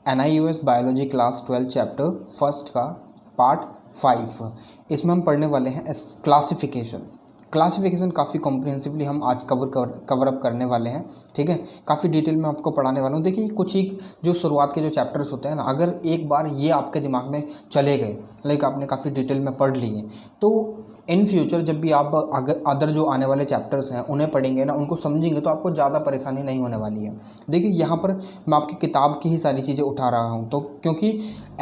NIOS biology class 12 chapter first का part 5। इसमें हम पढ़ने वाले हैं क्लासिफिकेशन काफ़ी कॉम्प्रिहेंसिवली हम आज कवर अप करने वाले हैं। ठीक है, काफ़ी डिटेल में आपको पढ़ाने वाला हूँ। देखिए कुछ ही जो शुरुआत के जो चैप्टर्स होते हैं ना, अगर एक बार ये आपके दिमाग में चले गए, लाइक आपने काफ़ी डिटेल में पढ़ लिए, तो इन फ्यूचर जब भी आप अदर जो आने वाले चैप्टर्स हैं उन्हें पढ़ेंगे ना, उनको समझेंगे, तो आपको ज़्यादा परेशानी नहीं होने वाली है। देखिए यहाँ पर मैं आपकी किताब की ही सारी चीज़ें उठा रहा हूँ, तो क्योंकि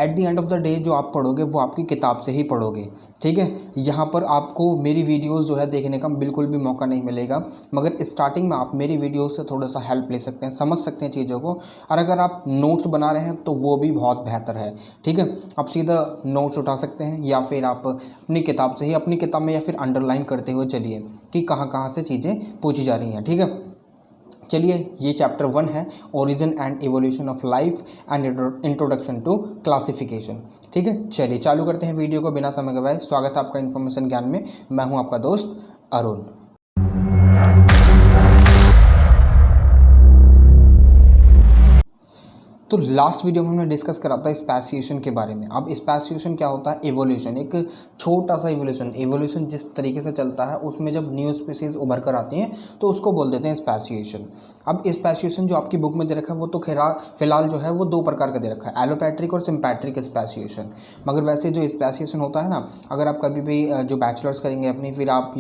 at the end of the day जो आप पढ़ोगे वो आपकी किताब से ही पढ़ोगे। ठीक है, यहाँ पर आपको मेरी वीडियोस जो है देखने का बिल्कुल भी मौका नहीं मिलेगा, मगर स्टार्टिंग में आप मेरी वीडियो से थोड़ा सा हेल्प ले सकते हैं, समझ सकते हैं चीज़ों को। और अगर आप नोट्स बना रहे हैं तो वो भी बहुत बेहतर है। ठीक है, आप सीधा नोट्स उठा सकते हैं या फिर आप अपनी किताब से ही, अपनी किताब में या फिर अंडरलाइन करते हुए चलिए कि कहाँ कहाँ से चीज़ें पूछी जा रही हैं। ठीक है, चलिए ये चैप्टर 1 है, origin and evolution of life and introduction to classification. ठीक है, चलिए चालू करते हैं वीडियो को बिना समय गवाए। स्वागत है आपका इन्फॉर्मेशन ज्ञान में। मैं हूं आपका दोस्त अरुण। तो लास्ट वीडियो में हमने डिस्कस करा था स्पेसिएशन के बारे में। अब स्पेसिएशन क्या होता है? एवोल्यूशन, एक छोटा सा एवोल्यूशन जिस तरीके से चलता है उसमें जब न्यू स्पीसीज उभर कर आती हैं तो उसको बोल देते हैं स्पेसिएशन। अब स्पेसिएशन जो आपकी बुक में दे रखा है वो तो फिलहाल जो है वो दो प्रकार का दे रखा है, एलोपैट्रिक और सिम्पैट्रिक स्पेसिएशन। मगर वैसे जो स्पेसिएशन होता है ना, अगर आप कभी भी जो बैचलर्स करेंगे अपनी, फिर आप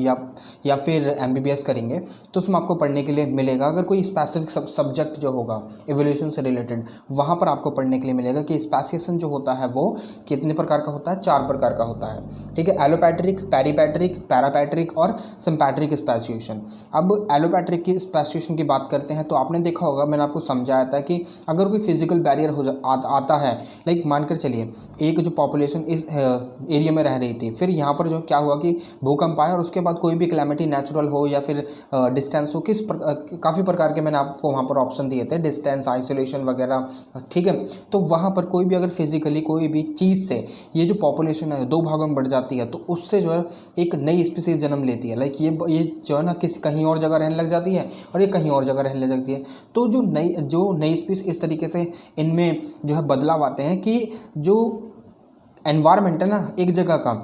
या फिर MBBS करेंगे, तो उसमें आपको पढ़ने के लिए मिलेगा, अगर कोई स्पेसिफिक सब्जेक्ट जो होगा एवोल्यूशन से रिलेटेड, वहाँ पर आपको पढ़ने के लिए मिलेगा कि स्पेसिएशन जो होता है वो कितने प्रकार का होता है, 4 प्रकार का होता है। ठीक है, एलोपैट्रिक, पेरीपैट्रिक, पैरापैट्रिक और सिम्पैट्रिक स्पेसिएशन। अब एलोपैट्रिक की स्पेसिएशन की बात करते हैं तो आपने देखा होगा, मैंने आपको समझाया था कि अगर कोई फिजिकल बैरियर आता है, लाइक मानकर चलिए एक जो पॉपुलेशन इस एरिया में रह रही थी, फिर यहाँ पर जो क्या हुआ कि भूकंप आया और उसके बाद कोई भी क्लैमिटी नेचुरल हो या फिर डिस्टेंस हो, काफ़ी प्रकार के मैंने आपको वहाँ पर ऑप्शन दिए थे, डिस्टेंस, आइसोलेशन वगैरह। ठीक है, तो वहाँ पर कोई भी अगर फिजिकली कोई भी चीज़ से ये जो पॉपुलेशन है 2 भागों में बढ़ जाती है, तो उससे जो है एक नई स्पीसीज जन्म लेती है। लाइक ये जो है ना कहीं और जगह रहने लग जाती है और ये कहीं और जगह रहने लग जाती है। तो जो नई स्पीसीज इस तरीके से इनमें जो है बदलाव आते हैं कि जो एनवायरनमेंट है ना एक जगह का,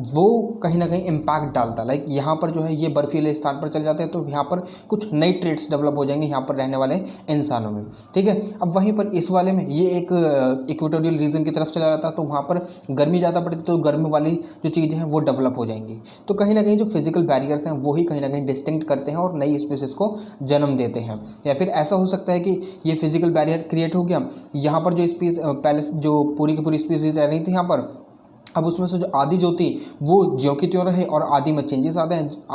वो कहीं ना कहीं इम्पैक्ट डालता है। लाइक यहाँ पर जो है ये बर्फीले स्थान पर चले जाते हैं तो यहाँ पर कुछ नई ट्रेड्स डेवलप हो जाएंगे यहाँ पर रहने वाले इंसानों में। ठीक है, अब वहीं पर इस वाले में ये एक इक्वेटोरियल रीजन की तरफ चला जाता है, तो वहाँ पर गर्मी ज़्यादा पड़ती है, तो गर्मी वाली जो चीज़ें हैं वो डेवलप हो जाएंगी। तो कहीं ना कहीं जो फिजिकल बैरियर्स हैं वही कहीं ना कहीं डिस्टिंक्ट करते हैं और नई स्पीसीज को जन्म देते हैं। या फिर ऐसा हो सकता है कि ये फिजिकल बैरियर क्रिएट हो गया, यहाँ पर जो पहले जो पूरी की पूरी स्पीसीज रह रही थी यहाँ पर, अब उसमें से जो आधी जो थी वो ज्यों की त्यों रहे और आधी में चेंजेस आ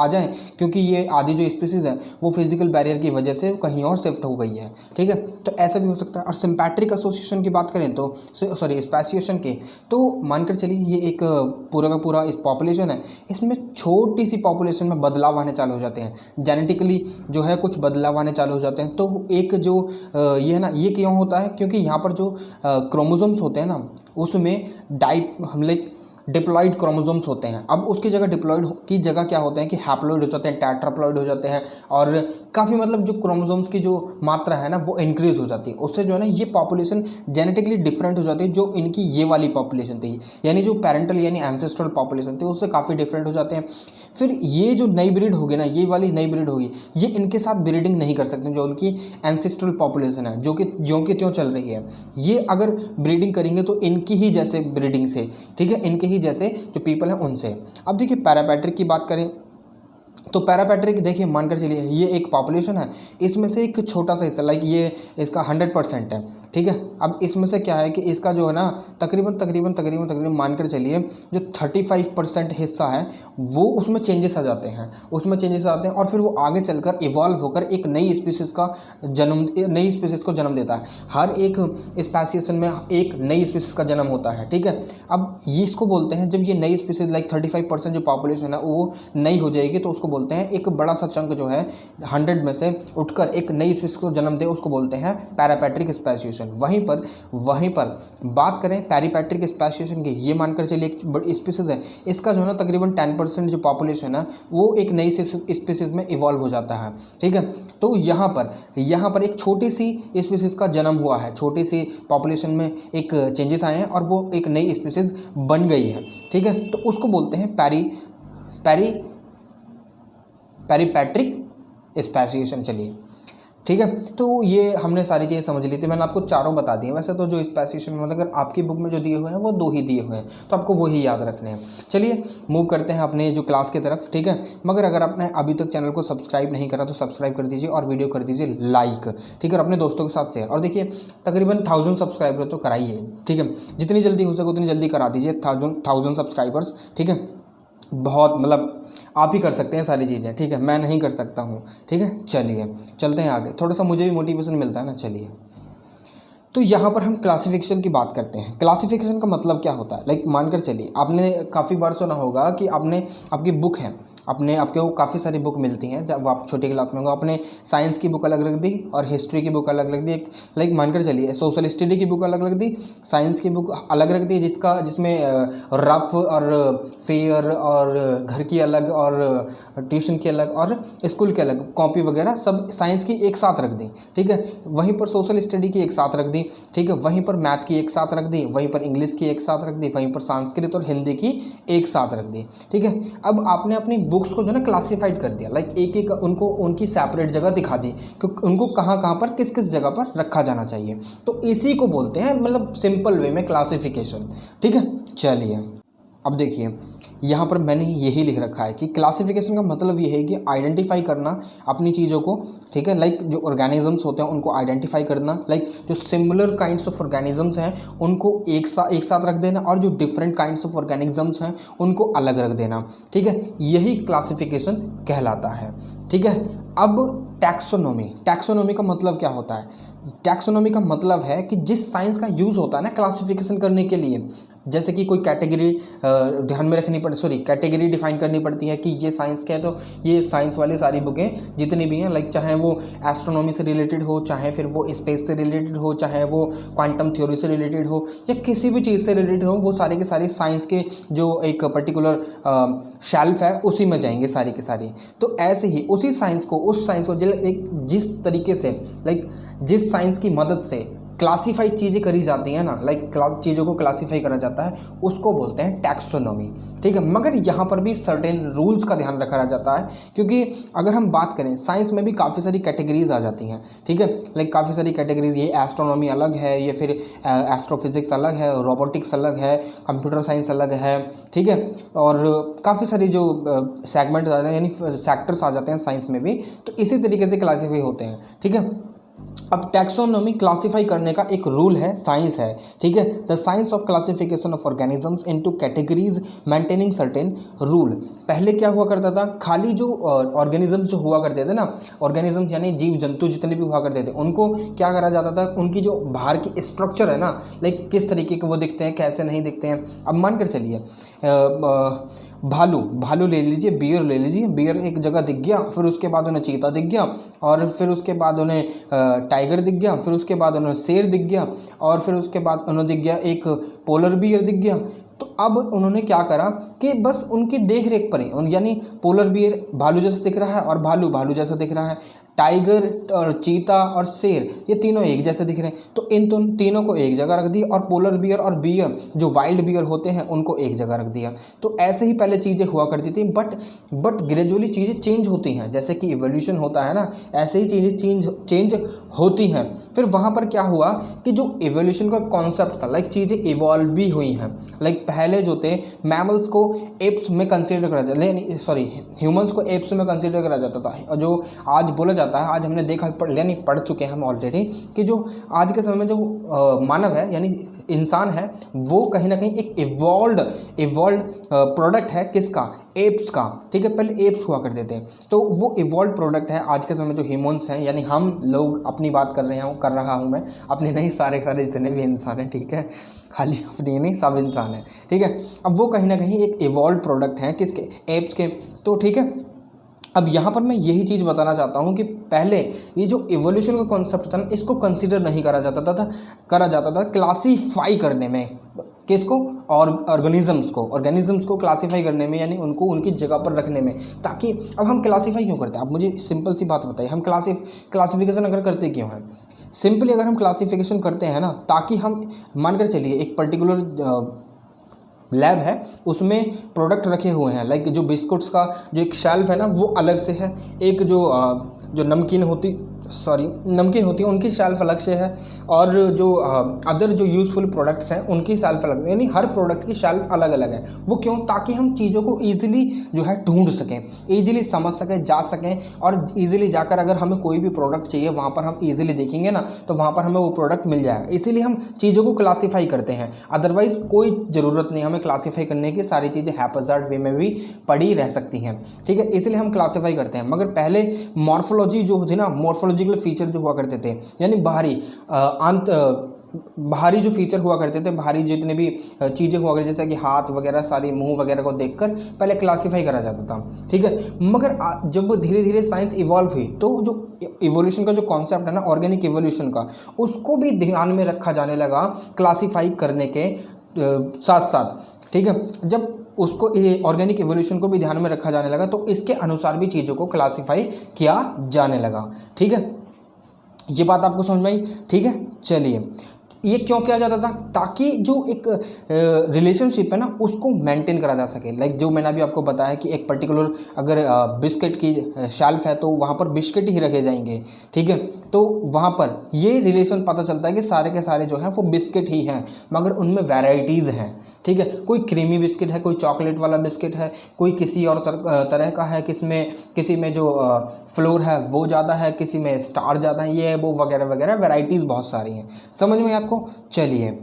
जाएं, क्योंकि ये आधी जो स्पीसीज है वो फिजिकल बैरियर की वजह से कहीं और शिफ्ट हो गई है। ठीक है, तो ऐसा भी हो सकता है। और सिम्पैट्रिक एसोसिएशन की बात करें तो स्पेसिएशन की, तो मानकर चलिए ये एक पूरा का पूरा इस पॉपुलेशन है, इसमें छोटी सी पॉपुलेशन में बदलाव आने चालू हो जाते हैं, जेनेटिकली जो है कुछ बदलाव आने चालू हो जाते हैं। तो एक जो ये है ना, ये क्यों होता है? क्योंकि यहाँ पर जो क्रोमोसोम्स होते हैं ना, उसमें डिप्लॉइड क्रोमोसोम्स होते हैं। अब उसकी जगह डिप्लॉइड की जगह क्या होते हैं कि हैप्लॉइड हो जाते हैं, टेट्राप्लॉइड हो जाते हैं, और काफ़ी मतलब जो क्रोमोसोम्स की जो मात्रा है ना वो इंक्रीज हो जाती है। उससे जो है ना ये पॉपुलेशन जेनेटिकली डिफरेंट हो जाती है, जो इनकी ये वाली पॉपुलेशन थी, यानी जो पेरेंटल यानी एंसेस्ट्रल पॉपुलेशन थी, उससे काफ़ी डिफरेंट हो जाते हैं। फिर ये जो नई ब्रीड होगी ना, ये वाली नई ब्रीड होगी, ये इनके साथ ब्रीडिंग नहीं कर सकते, जो उनकी एंसेस्ट्रल पॉपुलेशन है जो कि ज्यों की त्यों चल रही है, ये अगर ब्रीडिंग करेंगे तो इनकी ही जैसे ब्रीडिंग से, ठीक है, इनके ही जैसे जो पीपल हैं उनसे। अब देखिए पैरापैट्रिक की बात करें तो पैरापैट्रिक देखिए मानकर चलिए ये एक पॉपुलेशन है, इसमें से एक छोटा सा हिस्सा, लाइक ये इसका 100% है। ठीक है, अब इसमें से क्या है कि इसका जो है ना तकरीबन मानकर चलिए जो 35% हिस्सा है वो उसमें चेंजेस आ जाते हैं, और फिर वो आगे चलकर इवॉल्व होकर एक नई स्पीसीज को जन्म देता है। हर एक स्पेसिएशन में एक नई स्पीसीज का जन्म होता है। ठीक है, अब ये इसको बोलते हैं, जब ये नई स्पीसीज लाइक 35% जो पॉपुलेशन है वो नई हो जाएगी तो उसको बोलते हैं, एक बड़ा सा चंक जो है 100 में से उठकर एक नई स्पीसीज को जन्म दे उसको बोलते हैं पैरापैट्रिक स्पेसिएशन। वहीं पर बात करें पैरीपैट्रिक स्पेसिएशन की, ये मानकर चलिए एक बड़ी स्पीसीज है, इसका जो है ना तकरीबन 10% जो पॉपुलेशन है वो एक नई स्पीसीज में इवॉल्व हो जाता है। ठीक है, तो यहाँ पर एक छोटी सी स्पीसीज का जन्म हुआ है, छोटी सी पॉपुलेशन में एक चेंजेस आए हैं और वो एक नई स्पीसीज बन गई है। ठीक है, तो उसको बोलते हैं पैरीपैट्रिक स्पेसिएशन। चलिए ठीक है, तो ये हमने सारी चीज़ें समझ ली थी, मैंने आपको चारों बता दिए। वैसे तो जो स्पेसिएशन मतलब अगर आपकी बुक में जो दिए हुए हैं वो 2 ही दिए हुए हैं, तो आपको वो ही याद रखने हैं। चलिए मूव करते हैं अपने जो क्लास की तरफ। ठीक है, मगर अगर आपने अभी तक चैनल को सब्सक्राइब नहीं करा तो सब्सक्राइब कर दीजिए और वीडियो कर दीजिए लाइक। ठीक है, और अपने दोस्तों के साथ शेयर। और देखिए तकरीबन 1000 सब्सक्राइबर तो कराइए। ठीक है, जितनी जल्दी हो सके उतनी जल्दी करा दीजिए 1000 सब्सक्राइबर्स। ठीक है, बहुत मतलब आप ही कर सकते हैं सारी चीज़ें। ठीक है, मैं नहीं कर सकता हूँ। ठीक है, चलिए चलते हैं आगे, थोड़ा सा मुझे भी मोटिवेशन मिलता है ना। चलिए, तो यहाँ पर हम क्लासिफिकेशन की बात करते हैं। क्लासिफिकेशन का मतलब क्या होता है, लाइक मानकर चलिए आपने काफ़ी बार सुना होगा कि आपकी बुक है, आपके को काफ़ी सारी बुक मिलती हैं जब आप छोटी क्लास में होगा। आपने साइंस की बुक अलग रख दी और हिस्ट्री की बुक अलग रख दी, एक लाइक मानकर चलिए सोशल स्टडी की बुक अलग रख दी, साइंस की बुक अलग रख दी, जिसमें रफ और फेयर और घर की अलग और ट्यूशन की अलग और स्कूल के अलग कॉपी वगैरह सब साइंस की एक साथ रख दी। ठीक है, वहीं पर सोशल स्टडी की एक साथ रख दी। ठीक है, वहीं पर मैथ की एक साथ रख दी, वहीं पर इंग्लिश की एक साथ रख दी, वहीं पर संस्कृत और हिंदी की एक साथ रख दी। ठीक है, अब आपने अपनी बुक्स को जो ना क्लासिफाइड कर दिया, लाइक एक उनको उनकी सेपरेट जगह दिखा दी कि उनको कहाँ पर किस किस जगह पर रखा जाना चाहिए। तो इसी को बोलते हैं मतलब सिंपल वे में क्लासिफिकेशन। ठीक है, चलिए अब देखिए यहाँ पर मैंने यही लिख रखा है कि क्लासिफिकेशन का मतलब ये है कि आइडेंटिफाई करना अपनी चीज़ों को। ठीक है, लाइक जो ऑर्गेनिजम्स होते हैं उनको आइडेंटिफाई करना, लाइक जो सिमिलर काइंड्स ऑफ ऑर्गेनिजम्स हैं उनको एक साथ रख देना और जो डिफरेंट काइंड्स ऑफ ऑर्गेनिजम्स हैं उनको अलग रख देना। ठीक है, यही क्लासिफिकेशन कहलाता है। ठीक है, अब टैक्सोनॉमी का मतलब क्या होता है? टैक्सोनॉमी का मतलब है कि जिस साइंस का यूज़ होता है ना क्लासिफिकेशन करने के लिए, जैसे कि कोई कैटेगरी ध्यान में रखनी कैटेगरी डिफाइन करनी पड़ती है कि ये साइंस क्या है, तो ये साइंस वाली सारी बुकें जितनी भी हैं, लाइक चाहे वो एस्ट्रोनॉमी से रिलेटेड हो, चाहे फिर वो स्पेस से रिलेटेड हो, चाहे वो क्वांटम थ्योरी से रिलेटेड हो या किसी भी चीज़ से रिलेटेड हो, वो सारे के सारे साइंस के जो एक पर्टिकुलर शेल्फ है उसी में जाएंगे सारी की सारी। तो ऐसे ही उस साइंस को जिस तरीके से लाइक जिस साइंस की मदद से क्लासीफाई चीज़ें करी जाती हैं ना, लाइक चीज़ों को क्लासीफाई करा जाता है, उसको बोलते हैं टैक्सोनॉमी। ठीक है, मगर यहाँ पर भी सर्टेन रूल्स का ध्यान रखा जाता है, क्योंकि अगर हम बात करें साइंस में भी काफ़ी सारी कैटेगरीज आ जाती हैं। ठीक है, लाइक काफ़ी सारी कैटेगरीज, ये एस्ट्रोनॉमी अलग है, ये फिर एस्ट्रोफिजिक्स अलग है, रोबोटिक्स अलग है, कंप्यूटर साइंस अलग है। ठीक है, और काफ़ी सारी जो सेगमेंट आ जाते हैं यानी सेक्टर्स आ जाते हैं साइंस में भी, तो इसी तरीके से क्लासीफाई होते हैं। ठीक है, अब टैक्सोनॉमी क्लासिफाई करने का एक रूल है, साइंस है। ठीक है, the science of classification of organisms into categories maintaining certain rule. पहले क्या हुआ करता था, खाली जो ऑर्गेनिजम्स जो हुआ करते थे ना, ऑर्गेनिजम्स यानी जीव जंतु जितने भी हुआ करते थे, उनको क्या करा जाता था, उनकी जो बाहर की स्ट्रक्चर है ना, लाइक किस तरीके के वो दिखते हैं, कैसे नहीं दिखते हैं। अब मान कर चलिए भालू ले लीजिए, बियर ले लीजिए, बियर एक जगह दिख गया, फिर उसके बाद उन्हें चीता दिख गया, और फिर उसके बाद उन्हें टाइगर दिख गया, फिर उसके बाद उन्हें शेर दिख गया, और फिर उसके बाद उन्हें दिख गया एक पोलर बियर दिख गया। तो अब उन्होंने क्या करा कि बस उनकी देख रेख पर ही, यानी पोलर बियर भालू जैसा दिख रहा है और भालू जैसा दिख रहा है, टाइगर और चीता और शेर ये तीनों एक जैसे दिख रहे हैं, तो इन तीनों को एक जगह रख दी, और पोलर बियर और बियर जो वाइल्ड बियर होते हैं उनको एक जगह रख दिया। तो ऐसे ही पहले चीज़ें हुआ करती थी, बट ग्रेजुअली चीज़ें चेंज होती हैं, जैसे कि इवोल्यूशन होता है ना, ऐसे ही चीज़ें चेंज होती हैं। फिर वहाँ पर क्या हुआ कि जो इवोल्यूशन का कॉन्सेप्ट था, लाइक चीज़ें इवॉल्व भी हुई हैं। लाइक पहले जो थे मैमल्स को एप्स में कंसिडर करा जाता, सॉरी ह्यूमंस को एप्स में कंसिडर करा जाता था, और जो आज बोला जाता है, आज हमने देखा पढ़ चुके हैं हम ऑलरेडी कि जो आज के समय में जो मानव है यानी इंसान है, वो कहीं ना कहीं एक इवॉल्व प्रोडक्ट है, किसका, एप्स का। ठीक है, पहले एप्स हुआ करते थे, तो वो इवॉल्व प्रोडक्ट है। आज के समय में जो ह्यूमंस हैं यानी हम लोग, अपनी बात कर रहा हूँ मैं, अपनी नहीं, सारे जितने भी इंसान हैं, ठीक है, खाली अपनी नहीं, सब इंसान है। ठीक है, अब वो कहीं ना कहीं एक इवॉल्व प्रोडक्ट हैं, किसके, एप्स के। तो ठीक है, अब यहाँ पर मैं यही चीज़ बताना चाहता हूँ कि पहले ये जो इवोल्यूशन का कॉन्सेप्ट था ना, इसको कंसिडर नहीं करा जाता था क्लासीफाई करने में। किसको? ऑर्गेनिजम्स को क्लासीफाई करने में, यानी उनको उनकी जगह पर रखने में। ताकि अब हम क्लासीफाई क्यों करते हैं? आप मुझे सिंपल सी बात बताइए, हम क्लासिफिकेशन अगर करते क्यों हैं? सिंपली अगर हम क्लासिफिकेशन करते हैं ना, ताकि हम मानकर चलिए एक पर्टिकुलर लैब है, उसमें प्रोडक्ट रखे हुए हैं, लाइक जो बिस्कुट्स का जो एक शेल्फ है ना वो अलग से है, एक जो नमकीन होती है उनकी शेल्फ अलग से है, और जो अदर जो यूज़फुल प्रोडक्ट्स हैं उनकी शेल्फ अलग, यानी हर प्रोडक्ट की शेल्फ अलग अलग है। वो क्यों? ताकि हम चीज़ों को ईजिली जो है ढूंढ सकें, ईजिली समझ सकें, जा सकें, और ईजिली जाकर अगर हमें कोई भी प्रोडक्ट चाहिए वहाँ पर हम ईजिली देखेंगे ना तो वहाँ पर हमें वो प्रोडक्ट मिल जाएगा। इसीलिए हम चीज़ों को क्लासीफाई करते हैं, अदरवाइज़ कोई ज़रूरत नहीं हमें क्लासीफाई करने की, सारी चीज़ें हैप्पैज़ार्ड वे में भी पड़ी रह सकती हैं, ठीक है, इसलिए हम क्लासीफाई करते हैं। मगर पहले मॉर्फोलॉजी जो होती ना, मॉर्फोलॉजिकल फीचर जो हुआ करते थे, यानी बाहरी जो फीचर हुआ करते थे, बाहरी जितने भी चीज़ें हुआ करती, जैसे कि हाथ वगैरह, सारी मुंह वगैरह को देखकर पहले क्लासीफाई करा जाता था, ठीक है। मगर जब धीरे धीरे साइंस इवॉल्व हुई तो जो इवोल्यूशन का जो कॉन्सेप्ट है ना, ऑर्गेनिक इवोल्यूशन का, उसको भी ध्यान में रखा जाने लगा क्लासीफाई करने के साथ साथ, ठीक है। जब उसको ऑर्गेनिक इवोल्यूशन को भी ध्यान में रखा जाने लगा तो इसके अनुसार भी चीज़ों को क्लासीफाई किया जाने लगा, ठीक है। ये बात आपको समझ में आई? ठीक है, चलिए। ये क्यों किया जाता था? ताकि जो एक रिलेशनशिप है ना उसको मेंटेन करा जा सके। लाइक जो मैंने अभी आपको बताया कि एक पर्टिकुलर अगर बिस्किट की शेल्फ है तो वहाँ पर बिस्किट ही रखे जाएंगे, ठीक है। तो वहाँ पर ये रिलेशन पता चलता है कि सारे के सारे जो है वो बिस्किट ही हैं, मगर उनमें वैरायटीज़ हैं, ठीक है। कोई क्रीमी बिस्किट है, कोई चॉकलेट वाला बिस्किट है, कोई किसी और तरह का है, किसी में जो फ्लोर है वो ज़्यादा है, किसी में स्टार ज़्यादा है, ये वो वगैरह वगैरह, वैरायटीज़ बहुत सारी हैं। समझ में आपको? चलिए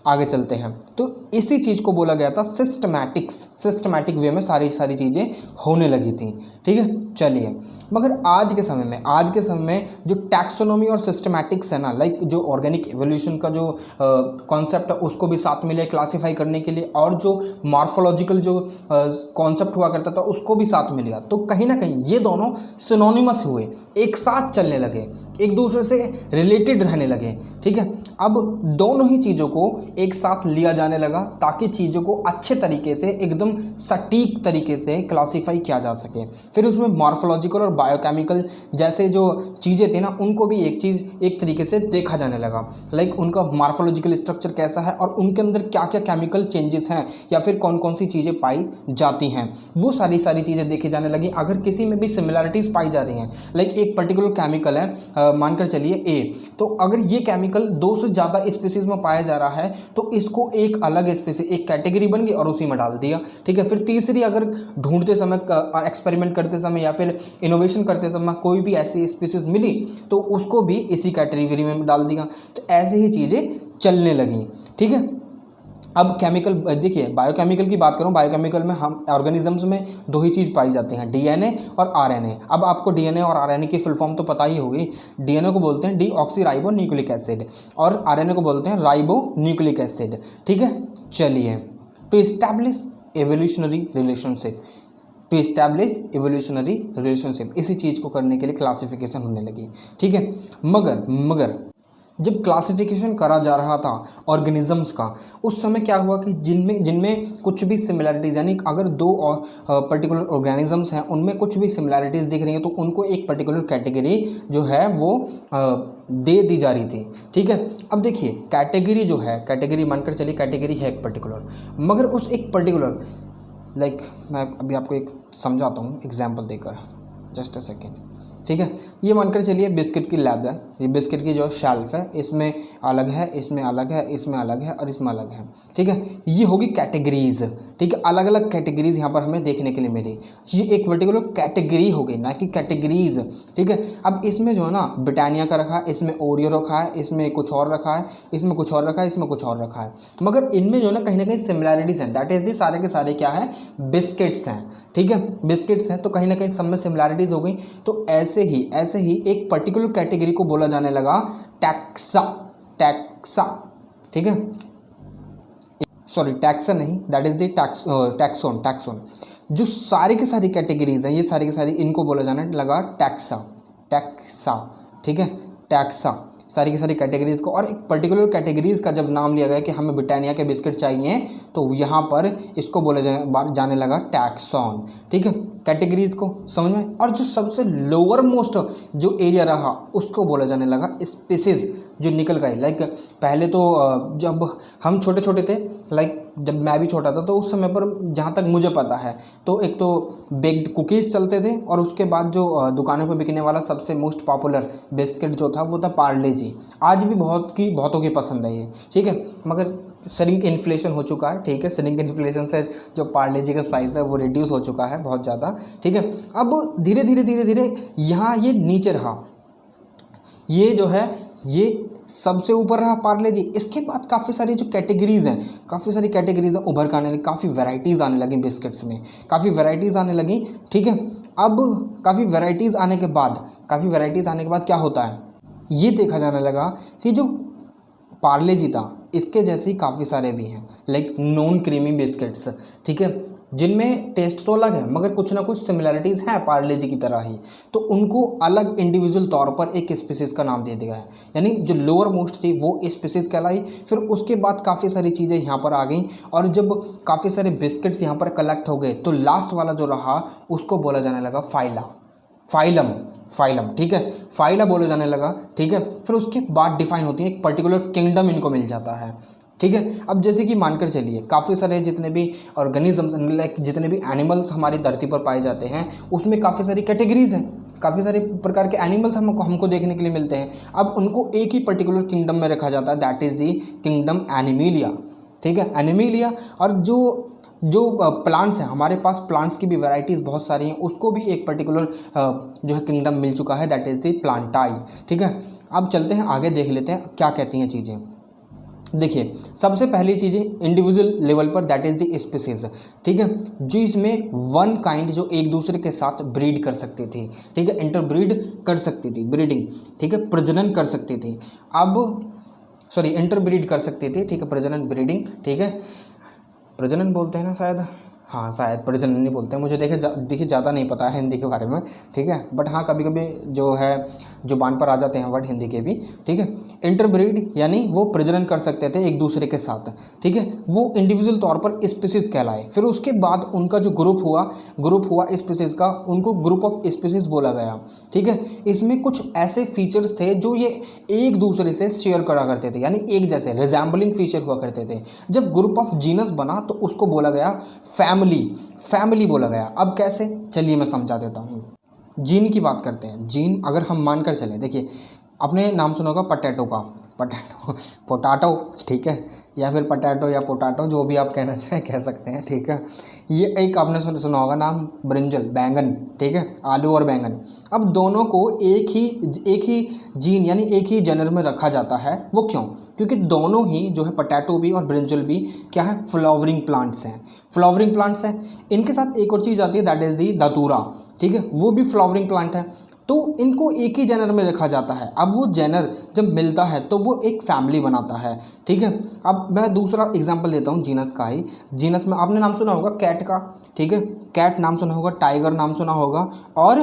आगे चलते हैं। तो इसी चीज़ को बोला गया था सिस्टमैटिक वे में सारी चीज़ें होने लगी थी, ठीक है। चलिए, मगर आज के समय में जो टैक्सोनॉमी और सिस्टमैटिक्स है ना, लाइक जो ऑर्गेनिक एवोल्यूशन का जो कॉन्सेप्ट है उसको भी साथ में ले क्लासीफाई करने के लिए, और जो मॉर्फोलॉजिकल जो कॉन्सेप्ट हुआ करता था उसको भी साथ में लिया, तो कहीं ना कहीं ये दोनों सिनोनिमस हुए, एक साथ चलने लगे, एक दूसरे से रिलेटेड रहने लगे, ठीक है। अब दोनों ही चीज़ों को एक साथ लिया जाने लगा ताकि चीज़ों को अच्छे तरीके से, एकदम सटीक तरीके से क्लासीफाई किया जा सके। फिर उसमें मॉर्फोलॉजिकल और बायोकेमिकल जैसे जो चीज़ें थी ना उनको भी एक तरीके से देखा जाने लगा, लाइक उनका मॉर्फोलॉजिकल स्ट्रक्चर कैसा है और उनके अंदर क्या क्या केमिकल चेंजेस हैं या फिर कौन कौन सी चीज़ें पाई जाती हैं, वो सारी चीज़ें देखी जाने लगी। अगर किसी में भी सिमिलैरिटीज़ पाई जा रही हैं, लाइक एक पर्टिकुलर केमिकल है, मानकर चलिए ए, तो अगर ये केमिकल 2 से ज़्यादा स्पीसीज में पाया जा रहा है तो इसको एक अलग स्पीसीज, एक कैटेगरी बन गई और उसी में डाल दिया, ठीक है। फिर तीसरी अगर ढूंढते समय, एक्सपेरिमेंट करते समय या फिर इनोवेशन करते समय कोई भी ऐसी स्पीसीज मिली तो उसको भी इसी कैटेगरी में डाल दिया, तो ऐसे ही चीज़ें चलने लगी, ठीक है। अब केमिकल देखिए, बायोकेमिकल की बात करूं, बायोकेमिकल में हम ऑर्गेनिजम्स में 2 ही चीज़ पाई जाती हैं, डीएनए और आरएनए। अब आपको डीएनए और आरएनए की फुल फॉर्म तो पता ही होगी। डीएनए को बोलते हैं डीऑक्सीराइबो न्यूक्लिक एसिड और आरएनए को बोलते हैं राइबो न्यूक्लिक एसिड, ठीक है। चलिए, टू इस्टेब्लिश एवोल्यूशनरी रिलेशनशिप इसी चीज़ को करने के लिए क्लासिफिकेशन होने लगी, ठीक है। मगर जब क्लासिफिकेशन करा जा रहा था ऑर्गेनिजम्स का, उस समय क्या हुआ कि जिनमें कुछ भी सिमिलैरिटीज़, यानी अगर 2 पर्टिकुलर ऑर्गेनिजम्स हैं उनमें कुछ भी सिमिलैरिटीज़ दिख रही हैं तो उनको एक पर्टिकुलर कैटेगरी जो है वो दे दी जा रही थी, ठीक है। अब देखिए, कैटेगरी मानकर चलिए कैटेगरी है एक पर्टिकुलर, मगर उस एक पर्टिकुलर, लाइक मैं अभी आपको एक समझाता हूँ एग्जाम्पल देकर, जस्ट अ सेकेंड, ठीक है। ये मानकर चलिए बिस्किट की लैब है, ये बिस्किट की जो शेल्फ है इसमें अलग है, इसमें अलग है, इसमें अलग है और इसमें अलग है, ठीक है। ये होगी कैटेगरीज, ठीक है। अलग अलग कैटेगरीज यहाँ पर हमें देखने के लिए मिली, ये एक पर्टिकुलर कैटेगरी हो गई, ना कि कैटेगरीज, ठीक है। अब इसमें जो है ना ब्रिटानिया का रखा है, इसमें ओरियो रखा है, इसमें कुछ और रखा है, इसमें कुछ और रखा है, इसमें कुछ और रखा है, मगर इनमें जो है ना कहीं सिमिलैरिटीज़ हैं, दैट इज दी सारे के सारे क्या है, बिस्किट्स हैं, ठीक है। बिस्किट्स हैं तो कहीं ना कहीं सब में सिमिलैरिटीज़ हो गई। तो ऐसे ही एक पर्टिकुलर कैटेगरी को बोला जाने लगा टैक्सा, ठीक है। सॉरी टैक्सा नहीं, that is the taxon. Taxon जो सारी की सारी कैटेगरीज हैं, ये सारी की सारी, इनको बोला जाने लगा टैक्सा। टैक्सा, ठीक है, टैक्सा, सारी की सारी कैटेगरीज को। और एक पर्टिकुलर कैटेगरीज का जब नाम लिया गया कि हमें ब्रिटानिया के बिस्किट चाहिए, तो यहाँ पर इसको बोले जाने लगा टैक्सॉन, ठीक है, कैटेगरीज को समझ में। और जो सबसे लोअर मोस्ट जो एरिया रहा उसको बोला जाने लगा स्पीसीज, जो निकल गए। लाइक पहले तो जब हम छोटे छोटे थे, लाइक जब मैं भी छोटा था, तो उस समय पर जहाँ तक मुझे पता है तो एक तो बेक्ड कुकीज़ चलते थे, और उसके बाद जो दुकानों पर बिकने वाला सबसे मोस्ट पॉपुलर बिस्किट जो था वो था पार्ले जी। आज भी बहुतों की पसंद है ये, ठीक है, मगर शरिंक इन्फ्लेशन हो चुका है, ठीक है, शरिंक इन्फ्लेशन से जो पार्ले जी का साइज़ है वो रिड्यूस हो चुका है बहुत ज़्यादा, ठीक है। अब धीरे धीरे यहाँ ये नीचे रहा, ये जो है ये सबसे ऊपर रहा पार्ले जी। इसके बाद काफ़ी सारी जो कैटेगरीज़ हैं, काफ़ी सारी कैटेगरीज़ उभर कर आने लगी, काफ़ी वैरायटीज़ आने लगी बिस्किट्स में, काफ़ी वैरायटीज़ आने लगी, ठीक है। अब काफ़ी वैरायटीज़ आने के बाद क्या होता है, ये देखा जाने लगा कि जो पार्ले जी था इसके जैसे ही काफ़ी सारे भी हैं, लाइक नॉन क्रीमी बिस्किट्स, ठीक है, जिनमें टेस्ट तो अलग है मगर कुछ ना कुछ सिमिलरिटीज़ हैं पार्ले जी की तरह ही, तो उनको अलग इंडिविजुअल तौर पर एक स्पीसीज़ का नाम दे दिया है। यानी जो लोअर मोस्ट थी वो स्पीसीज़ कहलाई। फिर उसके बाद काफ़ी सारी चीज़ें यहाँ पर आ गई, और जब काफ़ी सारे बिस्किट्स यहाँ पर कलेक्ट हो गए तो लास्ट वाला जो रहा उसको बोला जाने लगा फाइलम, ठीक है, फाइला बोला जाने लगा, ठीक है। फिर उसके बाद डिफाइन होती है, एक पर्टिकुलर किंगडम इनको मिल जाता है, ठीक है। अब जैसे कि मानकर चलिए काफ़ी सारे जितने भी ऑर्गेनिज्म, लाइक जितने भी एनिमल्स हमारी धरती पर पाए जाते हैं उसमें काफ़ी सारी कैटेगरीज हैं, काफ़ी सारे प्रकार के एनिमल्स हमको देखने के लिए मिलते हैं। अब उनको एक ही पर्टिकुलर किंगडम में रखा जाता है, that is the kingdom Animalia, ठीक है, एनिमिलिया। और जो प्लांट्स हैं, हमारे पास प्लांट्स की भी वैरायटीज़ बहुत सारी हैं, उसको भी एक पर्टिकुलर जो है किंगडम मिल चुका है, दैट इज़ द प्लांटाई, ठीक है। अब चलते हैं आगे, देख लेते हैं क्या कहती हैं चीज़ें। देखिए सबसे पहली चीज़ें इंडिविजुअल लेवल पर, दैट इज़ द स्पीसीज, ठीक है, जो इसमें वन काइंड जो एक दूसरे के साथ ब्रीड कर सकती थी, ठीक है, इंटरब्रीड कर सकती थी, ब्रीडिंग, ठीक है, प्रजनन कर सकती थी। अब सॉरी इंटरब्रीड कर सकती थी, ठीक है, प्रजनन, ब्रीडिंग, ठीक है, प्रजनन बोलते हैं ना शायद, हाँ शायद प्रजनन नहीं बोलते हैं, मुझे देखिए ज़्यादा नहीं पता है हिंदी के बारे में, ठीक है, बट हाँ कभी कभी जो है जुबान पर आ जाते हैं वर्ड हिंदी के भी, ठीक है। इंटरब्रीड यानी वो प्रजनन कर सकते थे एक दूसरे के साथ, ठीक है, वो इंडिविजुअल तौर पर स्पीसीज कहलाए। फिर उसके बाद उनका जो ग्रुप हुआ स्पीसीज का, उनको ग्रुप ऑफ स्पीसीज बोला गया, ठीक है। इसमें कुछ ऐसे फीचर्स थे जो ये एक दूसरे से शेयर करा करते थे, यानी एक जैसे रिजेंबलिंग फीचर हुआ करते थे। जब ग्रुप ऑफ जीनस बना तो उसको बोला गया फैमिली बोला गया। अब कैसे, चलिए मैं समझा देता हूँ। जीन की बात करते हैं। जीन अगर हम मानकर चलें, देखिए आपने नाम सुना होगा पोटैटो, ठीक है, या फिर पटैटो या पोटैटो, जो भी आप कहना चाहें कह सकते हैं, ठीक है। ये एक आपने सुना होगा नाम ब्रिंजल, बैंगन, ठीक है, आलू और बैंगन। अब दोनों को एक ही जीन यानी एक ही जनर में रखा जाता है। वो क्यों? क्योंकि दोनों ही जो है पटैटो भी और ब्रिंजल भी क्या है, फ्लावरिंग प्लांट्स हैं। इनके साथ एक और चीज़ आती है, दैट इज़ दी धतूरा, ठीक है, वो भी फ्लावरिंग प्लांट है। तो इनको एक ही जेनर में रखा जाता है। अब वो जेनर जब मिलता है तो वो एक फैमिली बनाता है, ठीक है। अब मैं दूसरा एग्जांपल देता हूँ जीनस का ही। जीनस में आपने नाम सुना होगा कैट का, ठीक है, कैट नाम सुना होगा, टाइगर नाम सुना होगा, और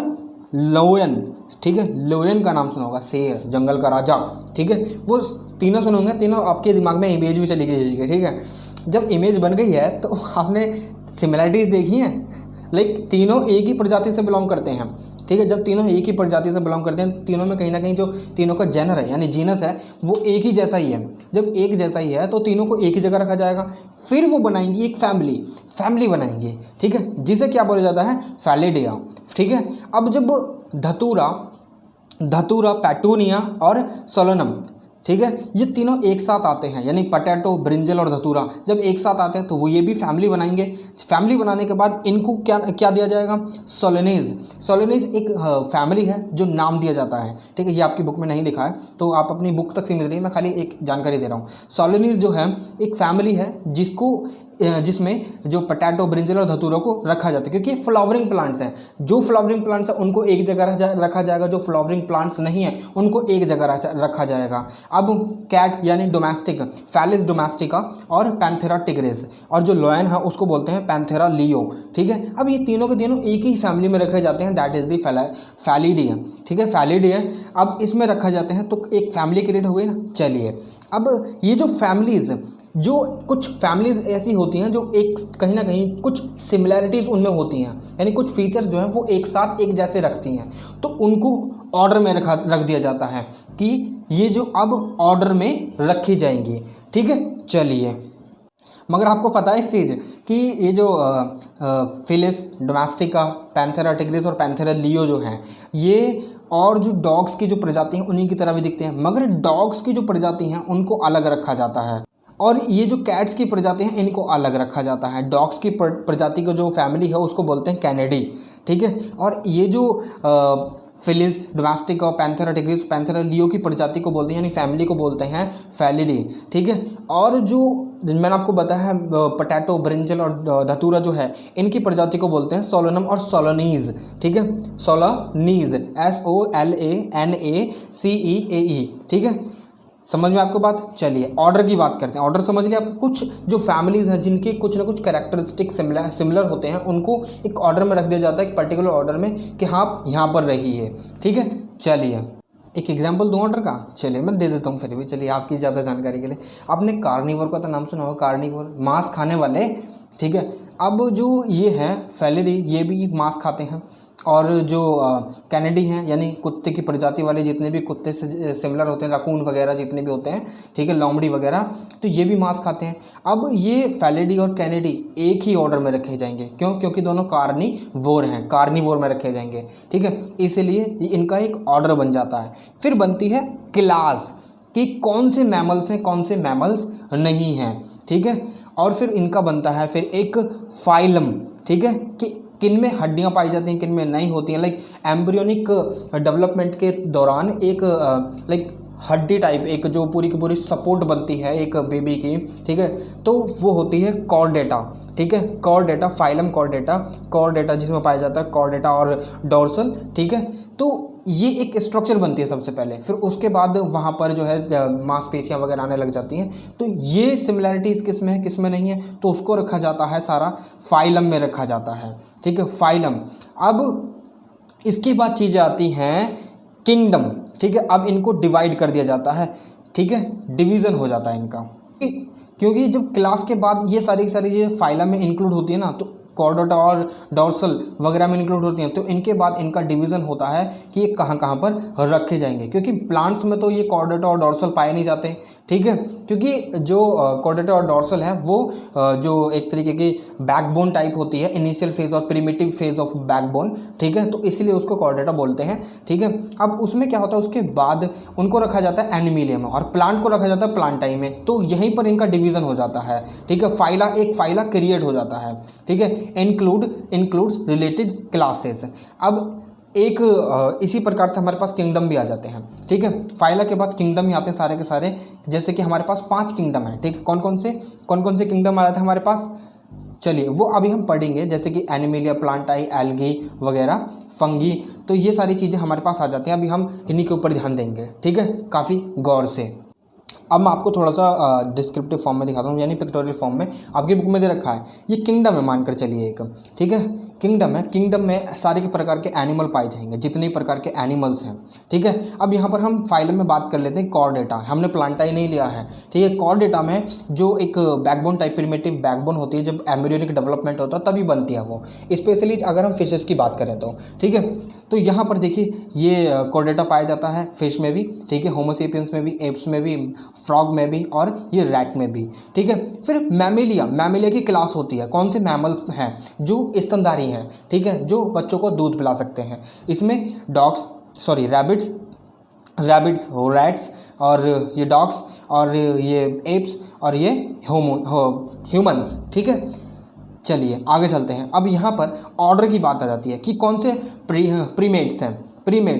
लोयन, ठीक है, लोयन का नाम सुना होगा, शेर, जंगल का राजा, ठीक है। वो तीनों सुने होंगे, तीनों आपके दिमाग में इमेज भी चली गई है, ठीक है। जब इमेज बन गई है तो आपने सिमिलरिटीज़ देखी हैं, लाइक तीनों एक ही प्रजाति से बिलोंग करते हैं, ठीक है। जब तीनों एक ही प्रजाति से बिलोंग करते हैं, तीनों में कहीं ना कहीं जो तीनों का जेनर है यानी जीनस है वो एक ही जैसा ही है। जब एक जैसा ही है तो तीनों को एक ही जगह रखा जाएगा, फिर वो बनाएंगी एक फैमिली बनाएंगे, ठीक है, जिसे क्या बोला जाता है, फैलिडिया, ठीक है। अब जब धतूरा, पैटूनिया और सोलोनम, ठीक है, ये तीनों एक साथ आते हैं, यानी पटैटो, ब्रिंजल और धतूरा जब एक साथ आते हैं तो वो ये भी फैमिली बनाएंगे। फैमिली बनाने के बाद इनको क्या दिया जाएगा, सोलोनेज एक फैमिली है जो नाम दिया जाता है, ठीक है। ये आपकी बुक में नहीं लिखा है तो आप अपनी बुक तक सीमित रहिए, मैं खाली एक जानकारी दे रहा हूँ। सोलोनेज जो है एक फैमिली है जिसमें जो पटैटो, ब्रिंजल और धतूरा को रखा जाता है, क्योंकि ये फ्लावरिंग प्लांट्स हैं। जो फ्लावरिंग प्लांट्स हैं उनको एक जगह रखा जाएगा, जो फ्लावरिंग प्लांट्स नहीं है उनको एक जगह रखा जाएगा। अब कैट यानी डोमेस्टिक फैलिस डोमेस्टिका और पैंथेरा टिग्रिस, और जो लॉयन है उसको बोलते हैं पैंथेरा लियो। ठीक है, अब ये तीनों के तीनों एक ही फैमिली में रखे जाते हैं, दैट इज दी फैलिडी। ठीक है, फैलिडी है। अब इसमें रखा जाते हैं तो एक फैमिली क्रिएट हो गई ना। चलिए, अब ये जो फैमिलीज, जो कुछ फैमिलीज ऐसी होती हैं जो एक कहीं ना कहीं कुछ सिमिलैरिटीज़ उनमें होती हैं, यानी कुछ फीचर्स जो हैं वो एक साथ एक जैसे रखती हैं, तो उनको ऑर्डर में रख दिया जाता है कि ये जो अब ऑर्डर में रखी जाएंगी। ठीक है, चलिए, मगर आपको पता है एक चीज़ कि ये जो फिलिस डोमेस्टिका, पैंथेरा टिग्रिस और पैंथेरा लियो जो हैं, ये और जो डॉग्स की जो प्रजाति हैं उन्हीं की तरह भी दिखते हैं, मगर डॉग्स की जो प्रजाति हैं उनको अलग रखा जाता है, और ये जो कैट्स की प्रजाति हैं इनको अलग रखा जाता है। डॉग्स की प्रजाति का जो फैमिली है उसको बोलते हैं कैनेडी। ठीक है, और ये जो फिलिस डोमेस्टिक और पैंथेरा टिग्रिस, पैंथेरा लियो की प्रजाति को बोलते हैं, यानी फैमिली को बोलते हैं फैलिडी। ठीक है, और जो मैंने आपको बताया है पोटैटो, ब्रिंजल और धतूरा जो है, इनकी प्रजाति को बोलते हैं सोलोनम और सोलोनीज। ठीक है, सोलोनीज, SOLANACEE। ठीक है, समझ में आपको बात। चलिए, ऑर्डर की बात करते हैं। ऑर्डर समझ लिया आप। कुछ जो फैमिलीज हैं जिनके कुछ ना कुछ कैरेक्टरिस्टिक सिमिलर होते हैं, उनको एक ऑर्डर में रख दिया जाता है, एक पर्टिकुलर ऑर्डर में, कि हाँ यहाँ पर रही है। ठीक है, चलिए एक एग्जांपल दूँ ऑर्डर का। चलिए मैं दे देता हूँ फिर भी, चलिए आपकी ज़्यादा जानकारी के लिए। आपने कार्निवोर का तो नाम सुना होगा, कार्निवोर मांस खाने वाले। ठीक है, अब जो ये हैं फैलिडी, ये भी मांस खाते हैं, और जो कैनेडी हैं यानी कुत्ते की प्रजाति वाले जितने भी कुत्ते से सिमिलर होते हैं, रकून वगैरह जितने भी होते हैं, ठीक है, लोमड़ी वगैरह, तो ये भी मांस खाते हैं। अब ये फैलिडी और कैनेडी एक ही ऑर्डर में रखे जाएंगे। क्यों? क्योंकि दोनों कार्निवोर हैं, कार्निवोर में रखे जाएंगे। ठीक है, इसलिए इनका एक ऑर्डर बन जाता है। फिर बनती है क्लास कि कौन से मैमल्स हैं, कौन से मैमल्स नहीं हैं। ठीक है, और फिर इनका बनता है फिर एक फाइलम। ठीक है, कि किन में हड्डियां पाई जाती हैं, किन में नहीं होती हैं। लाइक एम्ब्रियोनिक डेवलपमेंट के दौरान एक लाइक हड्डी टाइप एक जो पूरी की पूरी सपोर्ट बनती है एक बेबी की। ठीक है, तो वो होती है कॉर्डेटा। ठीक है, कॉर्डेटा, फाइलम कॉर्डेटा, कॉर्डेटा जिसमें पाया जाता है कॉर्डेटा और डोर्सल। ठीक है, तो ये एक स्ट्रक्चर बनती है सबसे पहले, फिर उसके बाद वहाँ पर जो है मांसपेशियाँ वगैरह आने लग जाती हैं। तो ये सिमिलैरिटीज़ किस में है, किस में नहीं है, तो उसको रखा जाता है सारा फाइलम में रखा जाता है। ठीक है, फाइलम। अब इसके बाद चीज़ें आती हैं किंगडम। ठीक है, अब इनको डिवाइड कर दिया जाता है। ठीक है, डिवीज़न हो जाता है इनका, क्योंकि जब क्लास के बाद ये सारी चीज़ें फाइलम में इंक्लूड होती है ना, तो कॉर्डेटा और डोर्सल वगैरह में इंक्लूड होती हैं, तो इनके बाद इनका डिवीज़न होता है कि ये कहाँ कहाँ पर रखे जाएंगे। क्योंकि प्लांट्स में तो ये कॉर्डेटा और डोर्सल पाए नहीं जाते। ठीक है, क्योंकि जो कॉर्डेटा और डोर्सल है वो जो एक तरीके की बैकबोन टाइप होती है, इनिशियल फेज और प्रिमिटिव फेज ऑफ बैकबोन। ठीक है, तो इसलिए उसको कॉर्डेटा बोलते हैं। ठीक है, अब उसमें क्या होता है, उसके बाद उनको रखा जाता है एनिमिलियम में, और प्लांट को रखा जाता है प्लांटाई में। तो यहीं पर इनका डिवीज़न हो जाता है। ठीक है, फाइला, एक फाइला क्रिएट हो जाता है। ठीक है, इंक्लूड्स रिलेटेड क्लासेस। अब एक इसी प्रकार से हमारे पास किंगडम भी आ जाते हैं। ठीक है, फाइला के बाद किंगडम ही आते हैं सारे के सारे। जैसे कि हमारे पास 5 किंगडम है। ठीक है, कौन कौन से किंगडम आ जाते हैं हमारे पास, चलिए वो अभी हम पढ़ेंगे, जैसे कि एनिमिलिया, प्लांटाई, एल्गी वगैरह, फंगी। तो ये सारी चीज़ें हमारे पास आ जाती हैं। अभी हम इन्हीं के ऊपर ध्यान देंगे। ठीक है, काफ़ी गौर से। अब मैं आपको थोड़ा सा डिस्क्रिप्टिव फॉर्म में दिखाता हूँ, यानी पिक्टोरियल फॉर्म में आपकी बुक में दे रखा है। ये किंगडम है, मानकर चलिए एक। ठीक है, किंगडम है। किंगडम में सारे के प्रकार के एनिमल पाए जाएंगे, जितने प्रकार के एनिमल्स हैं। ठीक है, अब यहाँ पर हम फाइलम में बात कर लेते हैं कॉर्डेटा। हमने प्लांटाई नहीं लिया है। ठीक है, कॉर्डेटा में जो एक बैकबोन टाइप प्रिमिटिव बैकबोन होती है, जब एम्ब्रियोनिक डेवलपमेंट होता है तभी बनती है वो, स्पेशली अगर हम फिशेस की बात करें तो। ठीक है, तो यहाँ पर देखिए ये कॉर्डेटा पाया जाता है फिश में भी। ठीक है, होमोसेपियंस में भी, एप्स में भी, फ्रॉग में भी, और ये रैट में भी। ठीक है, फिर मैमेलिया की क्लास होती है। कौन से मैमल्स हैं जो स्तनधारी हैं। ठीक है, जो बच्चों को दूध पिला सकते हैं। इसमें रैबिट्स, रैट्स, और ये डॉग्स, और ये एप्स, और ये ह्यूमंस। ठीक है, चलिए आगे चलते हैं। अब यहाँ पर ऑर्डर की बात आ जाती है कि कौन से प्रीमेट्स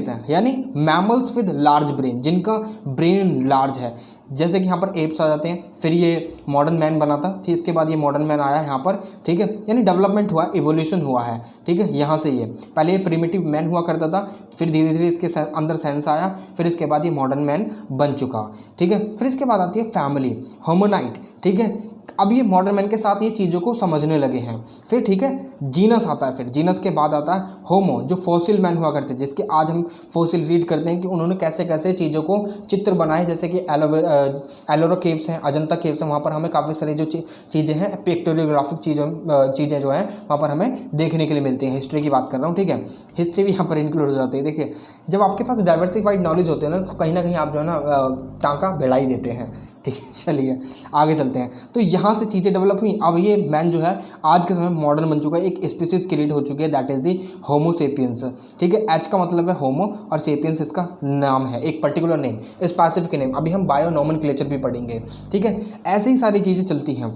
हैं यानी मैमल्स विद लार्ज ब्रेन, जिनका ब्रेन लार्ज है। जैसे कि यहाँ पर एप्स आ जाते हैं, फिर ये मॉडर्न मैन बना था, ठीक, इसके बाद ये मॉडर्न मैन आया यहाँ पर, ठीक है, यानी डेवलपमेंट हुआ, इवोल्यूशन हुआ है, ठीक है, यहाँ से ये पहले ये प्रिमिटिव मैन हुआ करता था, फिर धीरे धीरे इसके अंदर सेंस आया, फिर इसके बाद ये मॉडर्न मैन बन चुका, ठीक है। फिर इसके बाद आती है फैमिली, होमोनाइट, ठीक है। अब ये मॉडर्न मैन के साथ ये चीज़ों को समझने लगे हैं। फिर ठीक है, जीनस आता है, फिर जीनस के बाद आता है होमो, जो फॉसिल मैन हुआ करते हैं, जिसके आज हम फॉसिल रीड करते हैं कि उन्होंने कैसे कैसे चीज़ों को चित्र बनाए, जैसे कि एलोरा केव्स हैं, अजंता केव्स हैं, वहाँ पर हमें काफ़ी सारी जो चीज़ें हैं, पिक्टोरियोग्राफिक चीज़ें जो हैं वहाँ पर हमें देखने के लिए मिलती हैं। हिस्ट्री की बात कर रहा हूँ, ठीक है, हिस्ट्री भी यहाँ पर इंक्लूड हो जाती है। देखिए, जब आपके पास डाइवर्सिफाइड नॉलेज होते हैं ना, तो कहीं ना कहीं आप जो है ना टाँका भिड़ा ही देते हैं, ठीक है। चलिए आगे चलते हैं। तो यहाँ से चीज़ें डेवलप हुई। अब ये मैन जो है आज के समय में मॉडर्न बन चुका है, एक स्पीसीज क्रिएट हो चुकी है, that is the homo sapiens, ठीक है। एच का मतलब है होमो और सेपियंस इसका नाम है, एक पर्टिकुलर नेम, स्पेसिफिक नेम। अभी हम बायो नोमेनक्लेचर भी पढ़ेंगे, ठीक है। ऐसे ही सारी चीज़ें चलती हैं।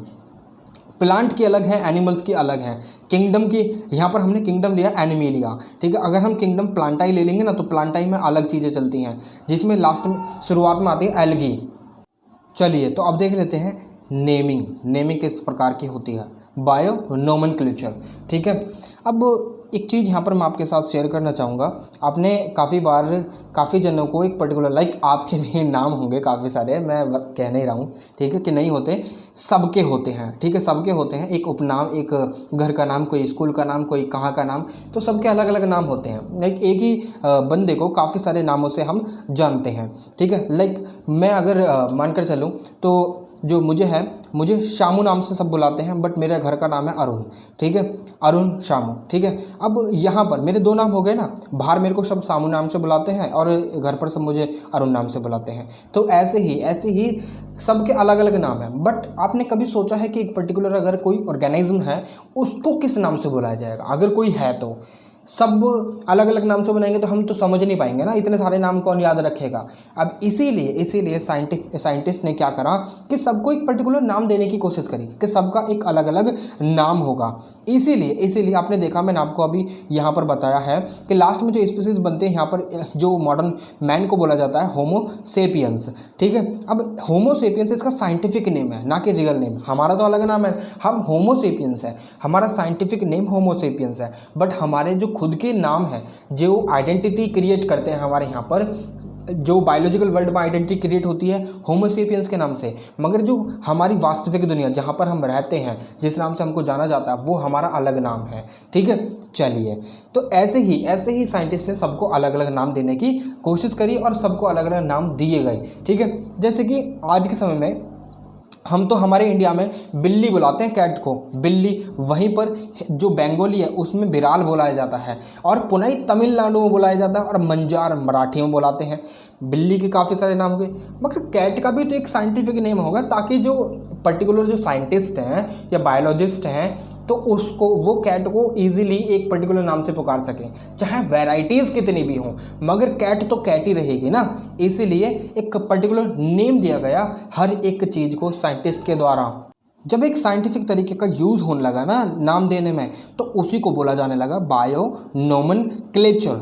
प्लांट की अलग है, एनिमल्स की अलग है, किंगडम की, यहाँ पर हमने किंगडम लिया एनिमेलिया, ठीक है। अगर हम किंगडम प्लांटाई ले लेंगे ना, तो प्लांटाई में अलग चीज़ें चलती हैं, जिसमें लास्ट में शुरुआत में आती है एल्गी। चलिए तो अब देख लेते हैं नेमिंग किस प्रकार की होती है, बायो नोमेनक्लेचर, ठीक है। अब एक चीज़ यहाँ पर मैं आपके साथ शेयर करना चाहूँगा। आपने काफ़ी बार काफ़ी जनों को एक पर्टिकुलर, लाइक आपके भी नाम होंगे काफ़ी सारे, मैं कह नहीं रहा हूँ, ठीक है, कि नहीं होते, सबके होते हैं, ठीक है, सबके होते हैं। एक उपनाम, एक घर का नाम, कोई स्कूल का नाम, कोई कहाँ का नाम, तो सबके अलग अलग नाम होते हैं। लाइक एक ही बंदे को काफ़ी सारे नामों से हम जानते हैं, ठीक है। लाइक मैं अगर मानकर चलूँ तो जो मुझे शामू नाम से सब बुलाते हैं, बट मेरे घर का नाम है अरुण, ठीक है, अरुण शामू, ठीक है। अब यहाँ पर मेरे दो नाम हो गए ना, बाहर मेरे को सब शामू नाम से बुलाते हैं और घर पर सब मुझे अरुण नाम से बुलाते हैं। तो ऐसे ही सबके अलग अलग नाम हैं। बट आपने कभी सोचा है कि एक पर्टिकुलर अगर कोई ऑर्गेनिज्म है, उसको किस नाम से बुलाया जाएगा? अगर कोई है तो सब अलग अलग नाम से बनाएंगे तो हम तो समझ नहीं पाएंगे ना, इतने सारे नाम कौन याद रखेगा। अब इसीलिए साइंटिस्ट ने क्या करा कि सबको एक पर्टिकुलर नाम देने की कोशिश करी, कि सबका एक अलग अलग नाम होगा। इसीलिए आपने देखा, मैंने आपको अभी यहाँ पर बताया है कि लास्ट में जो स्पीसीज बनते हैं यहाँ पर, जो मॉडर्न मैन को बोला जाता है होमो सेपियंस, ठीक है। अब होमो सेपियंस इसका साइंटिफिक नेम है, ना कि रियल नेम। हमारा तो अलग नाम है, हम होमो सेपियंस है, हमारा साइंटिफिक नेम होमो सेपियंस है, बट हमारे जो खुद के नाम है, जो आइडेंटिटी क्रिएट करते हैं हमारे यहाँ पर, जो बायोलॉजिकल वर्ल्ड में आइडेंटिटी क्रिएट होती है होमो सेपियंस के नाम से, मगर जो हमारी वास्तविक दुनिया जहाँ पर हम रहते हैं, जिस नाम से हमको जाना जाता है, वो हमारा अलग नाम है, ठीक है। चलिए, तो ऐसे ही साइंटिस्ट ने सबको अलग अलग नाम देने की कोशिश करी और सबको अलग अलग नाम दिए गए, ठीक है। जैसे कि आज के समय में हम तो हमारे इंडिया में बिल्ली बुलाते हैं, कैट को बिल्ली, वहीं पर जो बंगाली है उसमें बिराल बुलाया जाता है, और पुनई तमिलनाडु में बुलाया जाता है, और मंजार मराठी में बुलाते हैं। बिल्ली के काफ़ी सारे नाम हो गए, मगर कैट का भी तो एक साइंटिफिक नेम होगा, ताकि जो पर्टिकुलर जो साइंटिस्ट हैं या बायोलॉजिस्ट हैं, तो उसको, वो कैट को ईजिली एक पर्टिकुलर नाम से पुकार सकें, चाहे वैरायटीज़ कितनी भी हों, मगर कैट तो कैट ही रहेगी ना। इसीलिए एक पर्टिकुलर नेम दिया गया हर एक चीज़ को साइंटिस्ट के द्वारा। जब एक साइंटिफिक तरीके का यूज़ होने लगा ना नाम देने में, तो उसी को बोला जाने लगा बायो नोमेनक्लेचर,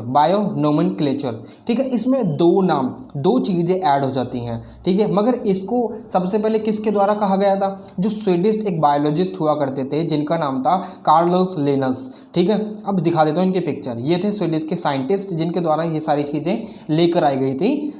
ठीक है। इसमें दो चीज़ें ऐड हो जाती हैं, ठीक है, मगर इसको सबसे पहले किसके द्वारा कहा गया था? जो स्वीडिश एक बायोलॉजिस्ट हुआ करते थे, जिनका नाम था कार्लोस लिनस, ठीक है। अब दिखा देता हूँ इनकी पिक्चर। ये थे स्वीडिश के साइंटिस्ट जिनके द्वारा ये सारी चीज़ें लेकर आई गई थी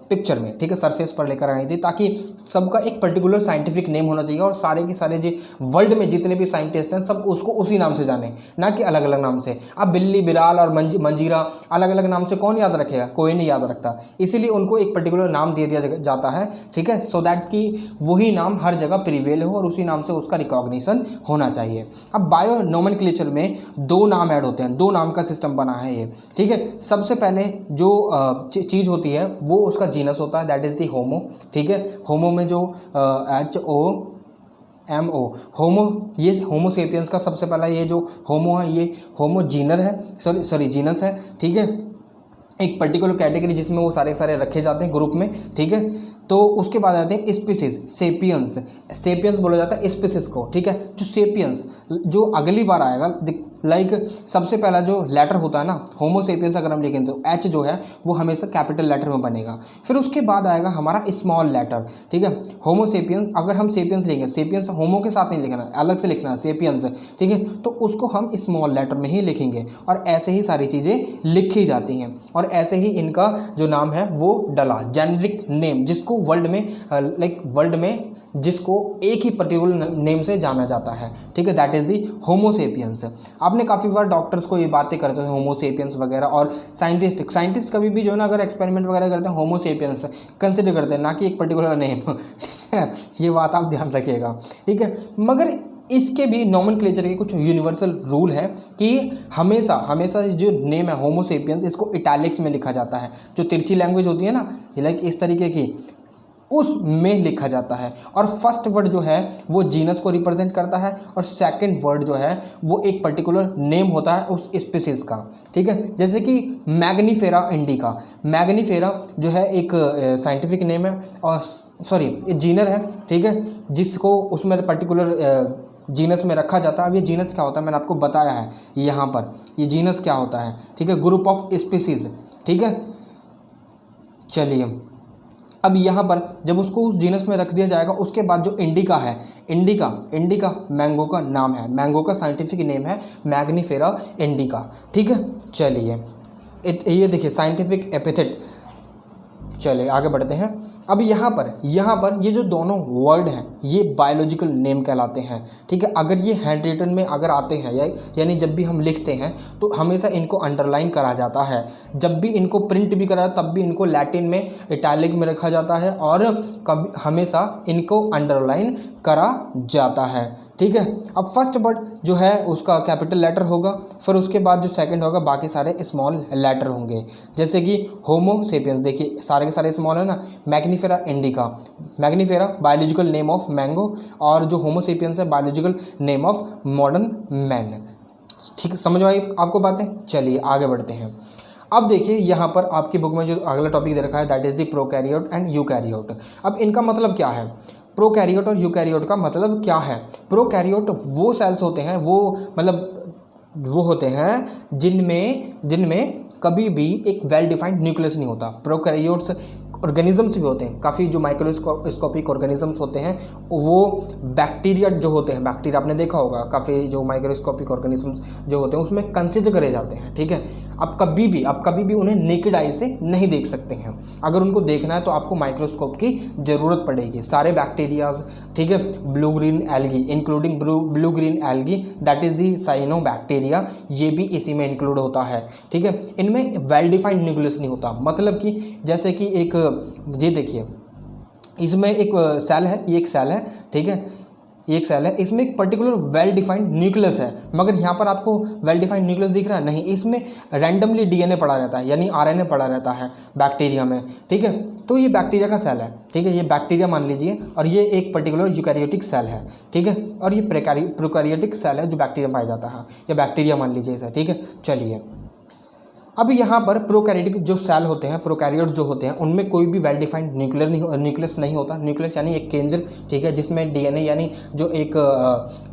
पिक्चर में, ठीक है, सरफेस पर लेकर आई थी, ताकि सबका एक पर्टिकुलर साइंटिफिक नेम होना चाहिए, और सारे के सारे जो वर्ल्ड में जितने भी साइंटिस्ट हैं सब उसको उसी नाम से जाने, ना कि अलग अलग नाम से। अब बिल्ली, बिराल और मंजीरा अलग अलग नाम से कौन याद रखेगा? कोई नहीं याद रखता। इसीलिए उनको एक पर्टिकुलर नाम दे दिया जाता है, ठीक है, सो दैट कि वही नाम हर जगह प्रिवेल हो और उसी नाम से उसका रिकॉग्निशन होना चाहिए। अब बायो नोमेनक्लेचर में दो नाम ऐड होते हैं, दो नाम का सिस्टम बना है ये, ठीक है। सबसे पहले जो चीज़ होती है वो उसका जीनस होता है, दैट इज़ दी होमो, ठीक है। होमो में जो HOMO होमो, ये होमो सेपियंस का सबसे पहला ये जो होमो है, ये होमो जीनर है, सॉरी जीनस है, ठीक है। एक पर्टिकुलर कैटेगरी जिसमें वो सारे सारे रखे जाते हैं ग्रुप में, ठीक है। तो उसके बाद आते हैं स्पीसीज, सेपियंस। सेपियंस बोला जाता है स्पीसीज को, ठीक है। जो सेपियंस जो अगली बार आएगा, लाइक सबसे पहला जो लेटर होता है ना, होमो सेपियंस अगर हम लिखेंगे तो एच जो है वो हमेशा कैपिटल लेटर में बनेगा। फिर उसके बाद आएगा हमारा स्मॉल लेटर, ठीक है। होमो सेपियंस, अगर हम सेपियंस लिखेंगे, सेपियंस होमो के साथ नहीं लिखना है, अलग से लिखना है सेपियंस, ठीक है। तो उसको हम स्मॉल लेटर में ही लिखेंगे और ऐसे ही सारी चीज़ें लिखी जाती हैं और ऐसे ही इनका जो नाम है वो डला, जेनरिक नेम, जिसको वर्ल्ड में वर्ल्ड में जिसको एक ही पर्टिकुलर नेम से जाना जाता है, ठीक है, that is the homo sapiens. आपने काफ़ी बार डॉक्टर्स को ये बातें करते हैं होमो सेपियंस वगैरह, और साइंटिस्ट कभी भी जो है ना अगर एक्सपेरिमेंट वगैरह करते हैं होमो सेपियंस कंसिडर करते हैं, ना कि एक पर्टिकुलर नेम ये बात आप ध्यान रखिएगा, ठीक है। मगर इसके भी नॉमेनक्लेचर के कुछ यूनिवर्सल रूल है कि हमेशा जो नेम है होमो सेपियंस, इसको इटैलिक्स में लिखा जाता है। जो तिरछी लैंग्वेज होती है ना, लाइक इस तरीके की, उसमें लिखा जाता है। और फर्स्ट वर्ड जो है वो जीनस को रिप्रेजेंट करता है और सेकंड वर्ड जो है वो एक पर्टिकुलर नेम होता है उस स्पीसीज का, ठीक है। जैसे कि मैग्नीफेरा इंडिका, मैग्नीफेरा जो है एक साइंटिफिक नेम है और सॉरी ये जीनर है, ठीक है, जिसको उसमें पर्टिकुलर जीनस में रखा जाता है। अब ये जीनस क्या होता है मैंने आपको बताया है यहाँ पर, ये जीनस क्या होता है, ठीक है, ग्रुप ऑफ स्पीसीज, ठीक है। चलिए अब यहाँ पर जब उसको उस जीनस में रख दिया जाएगा, उसके बाद जो इंडिका है, इंडिका मैंगो का नाम है, मैंगो का साइंटिफिक नेम है मैग्नीफेरा इंडिका, ठीक है। चलिए ये देखिए साइंटिफिक एपिथेट। चलिए आगे बढ़ते हैं। अब यहाँ पर ये जो दोनों वर्ड हैं ये बायोलॉजिकल नेम कहलाते हैं, ठीक है। अगर ये हैंड रिटन में अगर आते हैं यानी जब भी हम लिखते हैं तो हमेशा इनको अंडरलाइन करा जाता है, जब भी इनको प्रिंट भी करा तब भी इनको लैटिन में इटैलिक में रखा जाता है और कभी हमेशा इनको अंडरलाइन करा जाता है, ठीक है। अब फर्स्ट वर्ड जो है उसका कैपिटल लेटर होगा, फिर उसके बाद जो सेकंड होगा बाकी सारे स्मॉल लेटर होंगे। जैसे कि होमो सेपियंस, देखिए सारे के सारे स्मॉल है ना, Mangifera indica, Mangifera biological name of mango, और जो होमो सेपियंस है biological name of modern man, ठीक है। समझ आई आपको बातें। चलिए आगे बढ़ते हैं। अब देखिए यहाँ पर आपकी बुक में जो अगला टॉपिक दे रखा है that is the prokaryote and eukaryote. अब इनका मतलब क्या है, प्रोकैरियोट और यूकैरियोट का मतलब क्या है। प्रोकैरियोट वो सेल्स होते हैं, वो होते हैं जिनमें कभी भी एक वेल डिफाइंड न्यूक्लियस नहीं होता। प्रोकैरियोट्स ऑर्गेनिजम्स भी होते हैं, काफ़ी जो माइक्रोस्कोपिक ऑर्गेनिजम्स होते हैं वो बैक्टीरिया जो होते हैं, बैक्टीरिया आपने देखा होगा, काफ़ी जो माइक्रोस्कोपिक ऑर्गेनिजम्स जो होते हैं उसमें कंसिडर करे जाते हैं, ठीक है। आप कभी भी उन्हें नेकेड आई से नहीं देख सकते हैं, अगर उनको देखना है तो आपको माइक्रोस्कोप की ज़रूरत पड़ेगी। सारे बैक्टीरियाज, ठीक है, blue green algae including blue green algae that is the cyanobacteria, ये भी इसी में इंक्लूड होता है, ठीक है। इनमें वेल डिफाइंड न्यूक्लियस नहीं होता, मतलब कि जैसे कि एक ये देखिए इसमें एक सेल है, ये एक सेल है, ठीक है, ये एक सेल है, इसमें एक पर्टिकुलर वेल डिफाइंड न्यूक्लियस है, मगर यहाँ पर आपको वेल डिफाइंड न्यूक्लियस दिख रहा है नहीं, इसमें रैंडमली डीएनए पड़ा रहता है, यानी आरएनए पड़ा रहता है बैक्टीरिया में, ठीक है। तो ये बैक्टीरिया का सेल है, ठीक है, ये बैक्टीरिया मान लीजिए, और ये एक पर्टिकुलर यूकैरियोटिक सेल है, ठीक है, और ये प्रोकैरियोटिक सेल है जो बैक्टीरिया पाया जाता है, या बैक्टीरिया मान लीजिए इसे, ठीक है। चलिए अब यहाँ पर प्रोकैरियोटिक जो सेल होते हैं, प्रोकैरियोट्स जो होते हैं, उनमें कोई भी वेल डिफाइंड न्यूक्लियस नहीं होता। न्यूक्लियस यानी एक केंद्र, ठीक है, जिसमें डीएनए यानी जो एक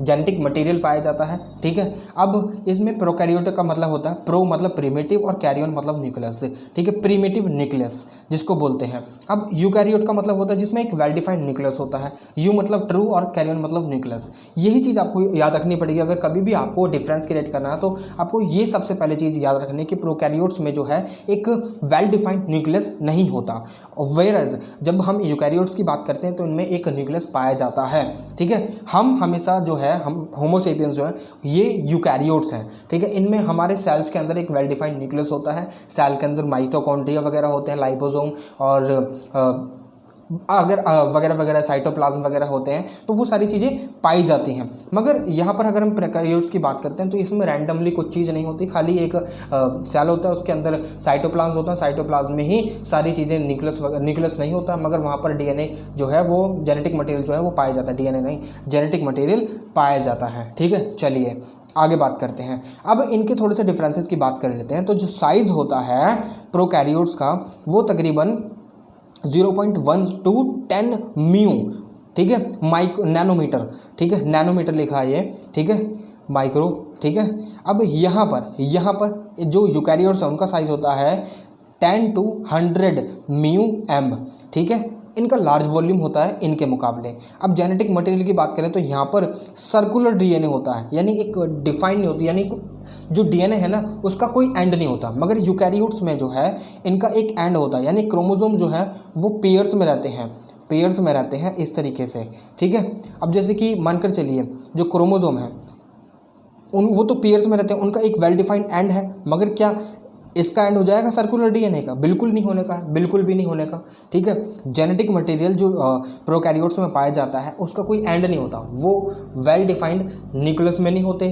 जेनेटिक मटेरियल पाया जाता है, ठीक है। अब इसमें प्रोकैरियोटिक का मतलब होता है, प्रो मतलब प्रिमिटिव और कैरियन मतलब न्यूक्लियस, ठीक है, प्रिमिटिव न्यूक्लियस जिसको बोलते हैं। अब यूकैरियोट का मतलब होता है जिसमें एक वेल डिफाइंड न्यूक्लियस होता है, यू मतलब ट्रू और कैरियन मतलब न्यूक्लियस। यही चीज़ आपको याद रखनी पड़ेगी, अगर कभी भी आपको डिफरेंस क्रिएट करना है तो आपको ये सबसे पहले चीज़ याद रखनी कि प्रोकैरियोट्स में जो है एक वेल डिफाइंड न्यूक्लियस नहीं होता, वेयरएज जब हम यूकैरियोट्स की बात करते हैं तो इनमें एक न्यूक्लियस पाया जाता है, ठीक है। हम हमेशा जो है हम होमो सेपियंस जो है ये यूकैरियोट्स हैं, ठीक है। इनमें हमारे सेल्स के अंदर एक वेल डिफाइंड न्यूक्लियस होता है, सेल के अंदर माइटोकॉन्ड्रिया वगैरह होते हैं, लाइपोसोम और अगर वगैरह वगैरह साइटोप्लाज्म वगैरह होते हैं, तो वो सारी चीज़ें पाई जाती हैं। मगर यहाँ पर अगर हम प्रोकैरियोट्स की बात करते हैं तो इसमें रैंडमली कुछ चीज़ नहीं होती, खाली एक सेल होता है, उसके अंदर साइटोप्लाज्म होता है, साइटोप्लाज्म में ही सारी चीज़ें, न्यूक्लियस नहीं होता, मगर वहाँ पर डीएनए जो है वो जेनेटिक मटेरियल जो है वो पाया जाता है, डीएनए नहीं जेनेटिक मटेरियल पाया जाता है, ठीक है। चलिए आगे बात करते हैं। अब इनके थोड़े से डिफरेंसेस की बात कर लेते हैं। तो जो साइज़ होता है प्रोकैरियोट्स का वो तकरीबन 0.1 to 10 म्यू, ठीक है, नैनोमीटर, ठीक है, नैनोमीटर लिखा है ये, ठीक है, माइक्रो, ठीक है। अब यहाँ पर जो यूकैरियोट्स है उनका साइज होता है 10 to 100 म्यू एम, ठीक है। इनका लार्ज वॉल्यूम होता है इनके मुकाबले। अब जेनेटिक मटेरियल की बात करें तो यहाँ पर सर्कुलर डीएनए होता है, यानी एक डिफाइन नहीं होती, यानी जो डीएनए है ना उसका कोई एंड नहीं होता। मगर यूकैरियोट्स में जो है इनका एक एंड होता है, यानी क्रोमोसोम जो है वो पेयर्स में रहते हैं इस तरीके से, ठीक है। अब जैसे कि मानकर चलिए जो क्रोमोसोम है वो तो पेयर्स में रहते हैं, उनका एक वेल डिफाइंड एंड है। मगर क्या इसका एंड हो जाएगा सर्कुलर डीएनए का? बिल्कुल नहीं होने का, बिल्कुल भी नहीं होने का, ठीक है। जेनेटिक मटेरियल जो प्रोकैरियोट्स में पाया जाता है उसका कोई एंड नहीं होता, वो वेल डिफाइंड न्यूक्लियस में नहीं होते,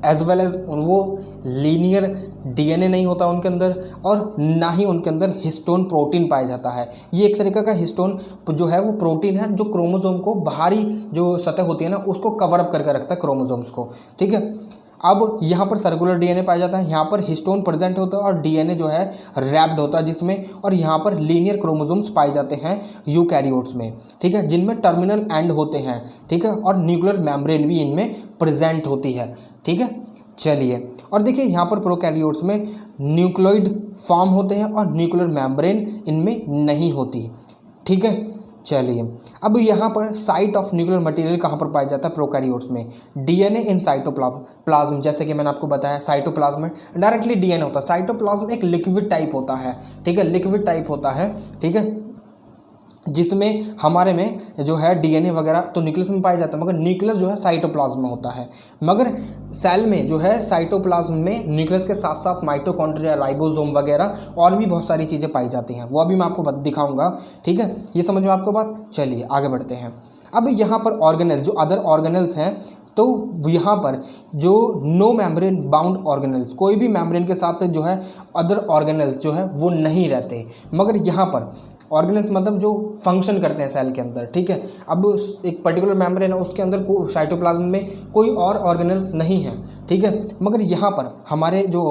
एज वेल एज वो लीनियर डीएनए नहीं होता उनके अंदर, और ना ही उनके अंदर हिस्टोन प्रोटीन पाया जाता है। ये एक तरीका का हिस्टोन जो है वो प्रोटीन है जो क्रोमोसोम को बाहरी जो सतह होती है ना उसको कवर अप करके रखता है क्रोमोसोम्स को, ठीक है। अब यहाँ पर सर्कुलर डीएनए पाया जाता है, यहाँ पर हिस्टोन प्रेजेंट होता है और डीएनए जो है रैप्ड होता है जिसमें, और यहाँ पर लीनियर क्रोमोसोम्स पाए जाते हैं यूकैरियोट्स में, ठीक है, जिनमें टर्मिनल एंड होते हैं, ठीक है, और न्यूक्लियर मेम्ब्रेन भी इनमें प्रेजेंट होती है, ठीक है। चलिए, और देखिए यहाँ पर प्रोकैरियोट्स में न्यूक्लियोइड फॉर्म होते हैं और न्यूक्लियर मेम्ब्रेन इनमें नहीं होती, ठीक है। चलिए, अब यहाँ पर साइट ऑफ न्यूक्लियर मटेरियल कहाँ पर पाया जाता है प्रोकैरियोट्स में? डीएनए इन साइटोप्लाज्म, जैसे कि मैंने आपको बताया साइटोप्लाज्म में डायरेक्टली डीएनए होता है। साइटोप्लाज्म एक लिक्विड टाइप होता है, ठीक है, लिक्विड टाइप होता है, ठीक है, जिसमें हमारे में जो है डीएनए वगैरह तो न्यूक्लियस में पाया जाता है, मगर न्यूक्लियस जो है साइटोप्लाज्म में होता है। मगर सेल में जो है साइटोप्लाज्म में न्यूक्लियस के साथ साथ माइटोकॉन्ड्रिया, राइबोसोम वगैरह और भी बहुत सारी चीज़ें पाई जाती हैं, वो अभी मैं आपको दिखाऊंगा, ठीक है। ये समझ में आपको बात? चलिए आगे बढ़ते हैं। अब यहाँ पर ऑर्गेनल्स, जो अदर ऑर्गेनल्स हैं, तो यहाँ पर जो नो मेम्ब्रेन बाउंड ऑर्गेनल्स, कोई भी मेम्ब्रेन के साथ जो है अदर ऑर्गेनल्स जो है वो नहीं रहते। मगर यहाँ पर ऑर्गेनल्स मतलब जो फंक्शन करते हैं सेल के अंदर, ठीक है। अब एक पर्टिकुलर मेम्ब्रेन है उसके अंदर साइटोप्लाज्म में कोई और ऑर्गेनल्स नहीं है, ठीक है। मगर यहाँ पर हमारे जो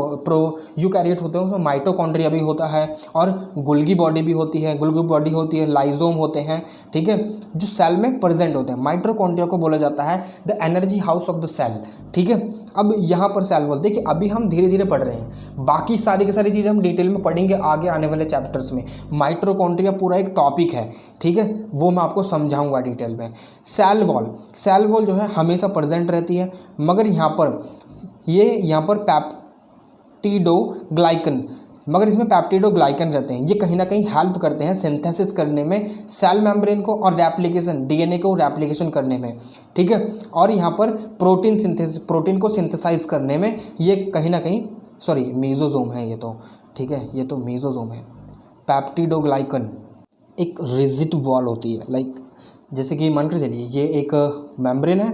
यूकैरियोट होते हैं उसमें माइटोकॉन्ड्रिया भी होता है और गोल्गी बॉडी भी होती है, लाइजोम होते हैं, ठीक है, जो सेल में प्रेजेंट होते हैं। माइटोकॉन्ड्रिया को बोला जाता है the energy house of the cell, ठीक है। अब यहाँ पर सेल वॉल देखिए, अभी हम धीरे धीरे पढ़ रहे हैं, बाकी सारी की सारी चीज़ें हम डिटेल में पढ़ेंगे आगे आने वाले चैप्टर्स में। माइटोकॉन्ड्रिया पूरा एक टॉपिक है, ठीक है, वो मैं आपको समझाऊंगा डिटेल में। सेल वॉल जो है हमेशा प्रेजेंट रहती है, मगर यहाँ पर पैप्टिडोग्लाइकन, मगर इसमें पैप्टिडोग्लाइकन रहते हैं। ये कहीं ना कहीं हेल्प करते हैं सिंथेसिस करने में सेल मेम्ब्रेन को और रेप्लिकेशन, डीएनए को रेप्लिकेशन करने में, ठीक है। और यहाँ पर प्रोटीन को सिंथेसाइज करने में ये कहीं ना कहीं, सॉरी मीजोजोम है ये तो, ठीक है, ये तो मीजोजोम है। पैप्टिडोग्लाइकन एक रिजिड वॉल होती है, लाइक जैसे कि मान कर चलिए ये एक मेम्ब्रेन है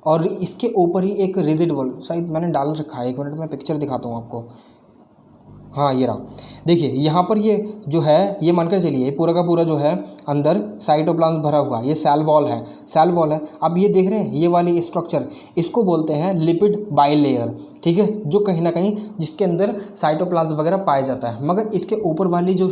और इसके ऊपर ही एक रिजिड वॉल, शायद मैंने डाल रखा है, 1 मिनट में पिक्चर दिखाता हूँ आपको। हाँ ये रहा, देखिए यहाँ पर ये जो है, ये मानकर चलिए पूरा का पूरा जो है अंदर साइटोप्लाज्म भरा हुआ, ये सेल वॉल है। अब ये देख रहे हैं ये वाली स्ट्रक्चर, इसको बोलते हैं लिपिड बाइलेयर, ठीक है, जो कहीं ना कहीं जिसके अंदर साइटोप्लाज्म वगैरह पाया जाता है। मगर इसके ऊपर वाली जो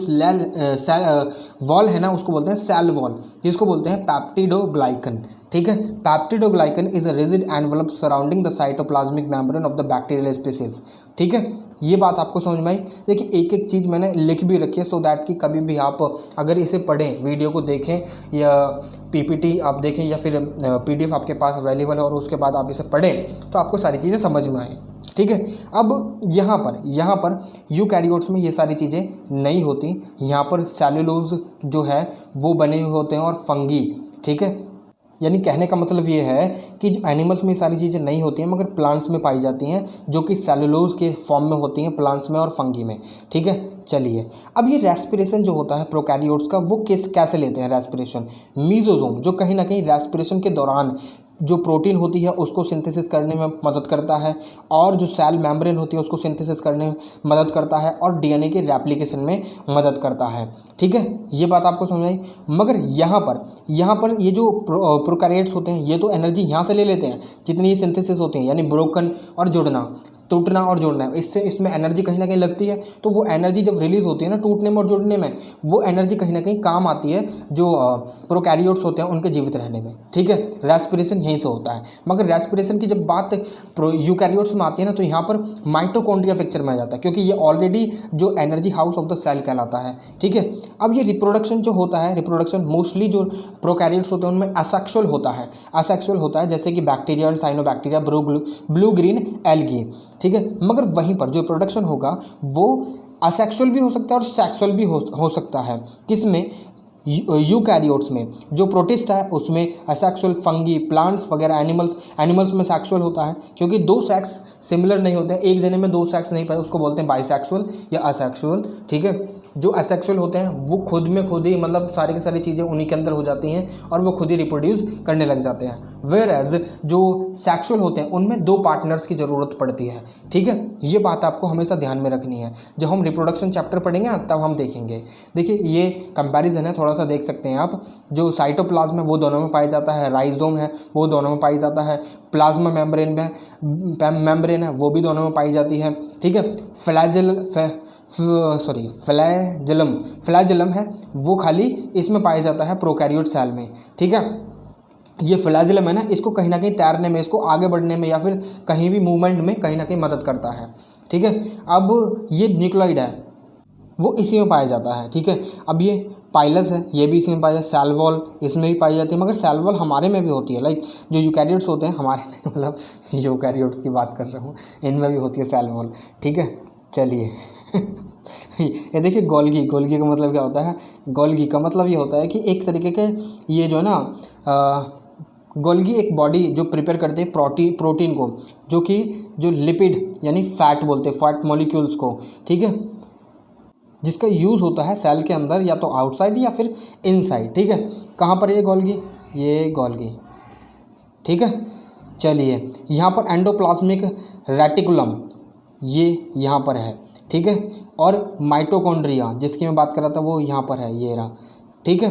वॉल है ना उसको बोलते हैं सेल वॉल, जिसको बोलते हैं पैप्टिडोग्लाइकन, ठीक है। Peptidoglycan is a rigid envelope surrounding the cytoplasmic membrane of the bacterial species, ठीक है। ये बात आपको समझ में आई? देखिए एक एक चीज़ मैंने लिख भी रखी है सो दैट कि कभी भी आप अगर इसे पढ़ें, वीडियो को देखें या पीपीटी आप देखें या फिर पीडीएफ आपके पास अवेलेबल है और उसके बाद आप इसे पढ़ें तो आपको सारी चीज़ें समझ में आए, ठीक है। अब यहाँ पर यूकैरियोट्स में ये सारी चीज़ें नहीं होती। यहाँ पर सेलुलोज जो है वो बने हुए होते हैं और फंगी, ठीक है। यानी कहने का मतलब ये है कि एनिमल्स में सारी चीज़ें नहीं होती हैं मगर प्लांट्स में पाई जाती हैं, जो कि सेलुलोज के फॉर्म में होती हैं प्लांट्स में और फंगी में, ठीक है। चलिए, अब ये रेस्पिरेशन जो होता है प्रोकैरियोट्स का वो कैसे लेते हैं रेस्पिरेशन? मीजोजोम जो कहीं ना कहीं रेस्पिरेशन के दौरान जो प्रोटीन होती है उसको सिंथेसिस करने में मदद करता है, और जो सेल मेम्ब्रेन होती है उसको सिंथेसिस करने में मदद करता है, और डीएनए के रेप्लिकेशन में मदद करता है। ठीक है, ये बात आपको समझ आई। मगर यहाँ पर ये जो प्रोकैरियोट्स होते हैं ये तो एनर्जी यहाँ से ले लेते हैं जितनी ये सिंथेसिस होती है, यानी ब्रोकन और जुड़ना, टूटना और जुड़ना है, इससे इसमें एनर्जी कहीं ना कहीं लगती है। तो वो एनर्जी जब रिलीज होती है ना टूटने में और जुड़ने में, वो एनर्जी कहीं ना कहीं काम आती है जो प्रोकैरियोट्स होते हैं उनके जीवित रहने में। ठीक है, रेस्पिरेशन यहीं से होता है। मगर रेस्पिरेशन की जब बात यूकैरियोट्स में आती है ना, तो यहाँ पर माइटोकॉन्ड्रिया पिक्चर में आ जाता है, क्योंकि ये ऑलरेडी जो energy house of the cell कहलाता है। ठीक है, अब ये रिप्रोडक्शन जो होता है, रिप्रोडक्शन मोस्टली जो प्रोकैरियोट्स होते हैं उनमें असेक्सुअल होता है। असेक्सुअल होता है जैसे कि bacteria and cyanobacteria, blue green algae. ठीक है, मगर वहीं पर जो प्रोडक्शन होगा वो असेक्सुअल भी हो सकता है और सेक्सुअल भी हो सकता है। किसमें? यूकैरियोट्स में। जो प्रोटिस्ट है उसमें असेक्सुअल, फंगी, प्लांट्स वगैरह, एनिमल्स में सेक्सुअल होता है, क्योंकि दो सेक्स सिमिलर नहीं होते हैं, एक जने में दो सेक्स नहीं पाए, उसको बोलते हैं बाइसेक्सुअल या असेक्सुअल। ठीक है, जो असेक्सुअल होते हैं वो खुद में खुद ही मतलब सारी की सारी चीज़ें उन्हीं के अंदर हो जाती हैं और वो खुद ही रिप्रोड्यूस करने लग जाते हैं। वेयर एज जो सेक्सुअल होते हैं उनमें दो पार्टनर्स की ज़रूरत पड़ती है। ठीक है, ये बात आपको हमेशा ध्यान में रखनी है। जब हम रिप्रोडक्शन चैप्टर पढ़ेंगे ना तब हम देखेंगे। देखिए ये कंपैरिजन है, थोड़ा सा देख सकते हैं आप। जो साइटोप्लाज्म है वो दोनों में पाया जाता है, राइजोम है वो दोनों में पाई जाता है, प्लाज्मा मेम्ब्रेन है वो भी दोनों में पाई जाती है। ठीक है, फ्लैजेलम है वो खाली इसमें पाया जाता है प्रोकैरियोट सेल में। ठीक है, ये फ्लैजेलम है ना, इसको कहीं ना कहीं तैरने में, इसको आगे बढ़ने में या फिर कहीं भी मूवमेंट में कहीं ना कहीं मदद करता है। ठीक है, अब ये न्यूक्लियोइड है वो इसी में पाया जाता है। ठीक है, अब ये पाइलस है ये भी इसी में पाया जाता है, सेल वॉल इसमें भी पाई जाती है, मगर सेल वॉल हमारे में भी होती है। लाइक जो यूकैरियोट्स होते हैं हमारे में, मतलब यूकैरियोट्स की बात कर रहा हूँ, इनमें भी होती है सेल वॉल। ठीक है, चलिए ये देखिए गोल्गी का मतलब क्या होता है? गोल्गी का मतलब ये होता है कि एक तरीके के ये जो है ना गोल्गी एक बॉडी जो प्रिपेयर करते हैं प्रोटीन को, जो कि जो लिपिड यानी फैट बोलते हैं, फैट मॉलिक्यूल्स को। ठीक है, जिसका यूज़ होता है सेल के अंदर या तो आउटसाइड या फिर इनसाइड। ठीक है, कहाँ पर ये गोल्गी? ठीक है, चलिए यहाँ पर एंडोप्लाज्मिक रेटिकुलम ये यहाँ पर है। ठीक है, और माइटोकॉन्ड्रिया जिसकी मैं बात कर रहा था वो यहाँ पर है, ये रहा। ठीक है,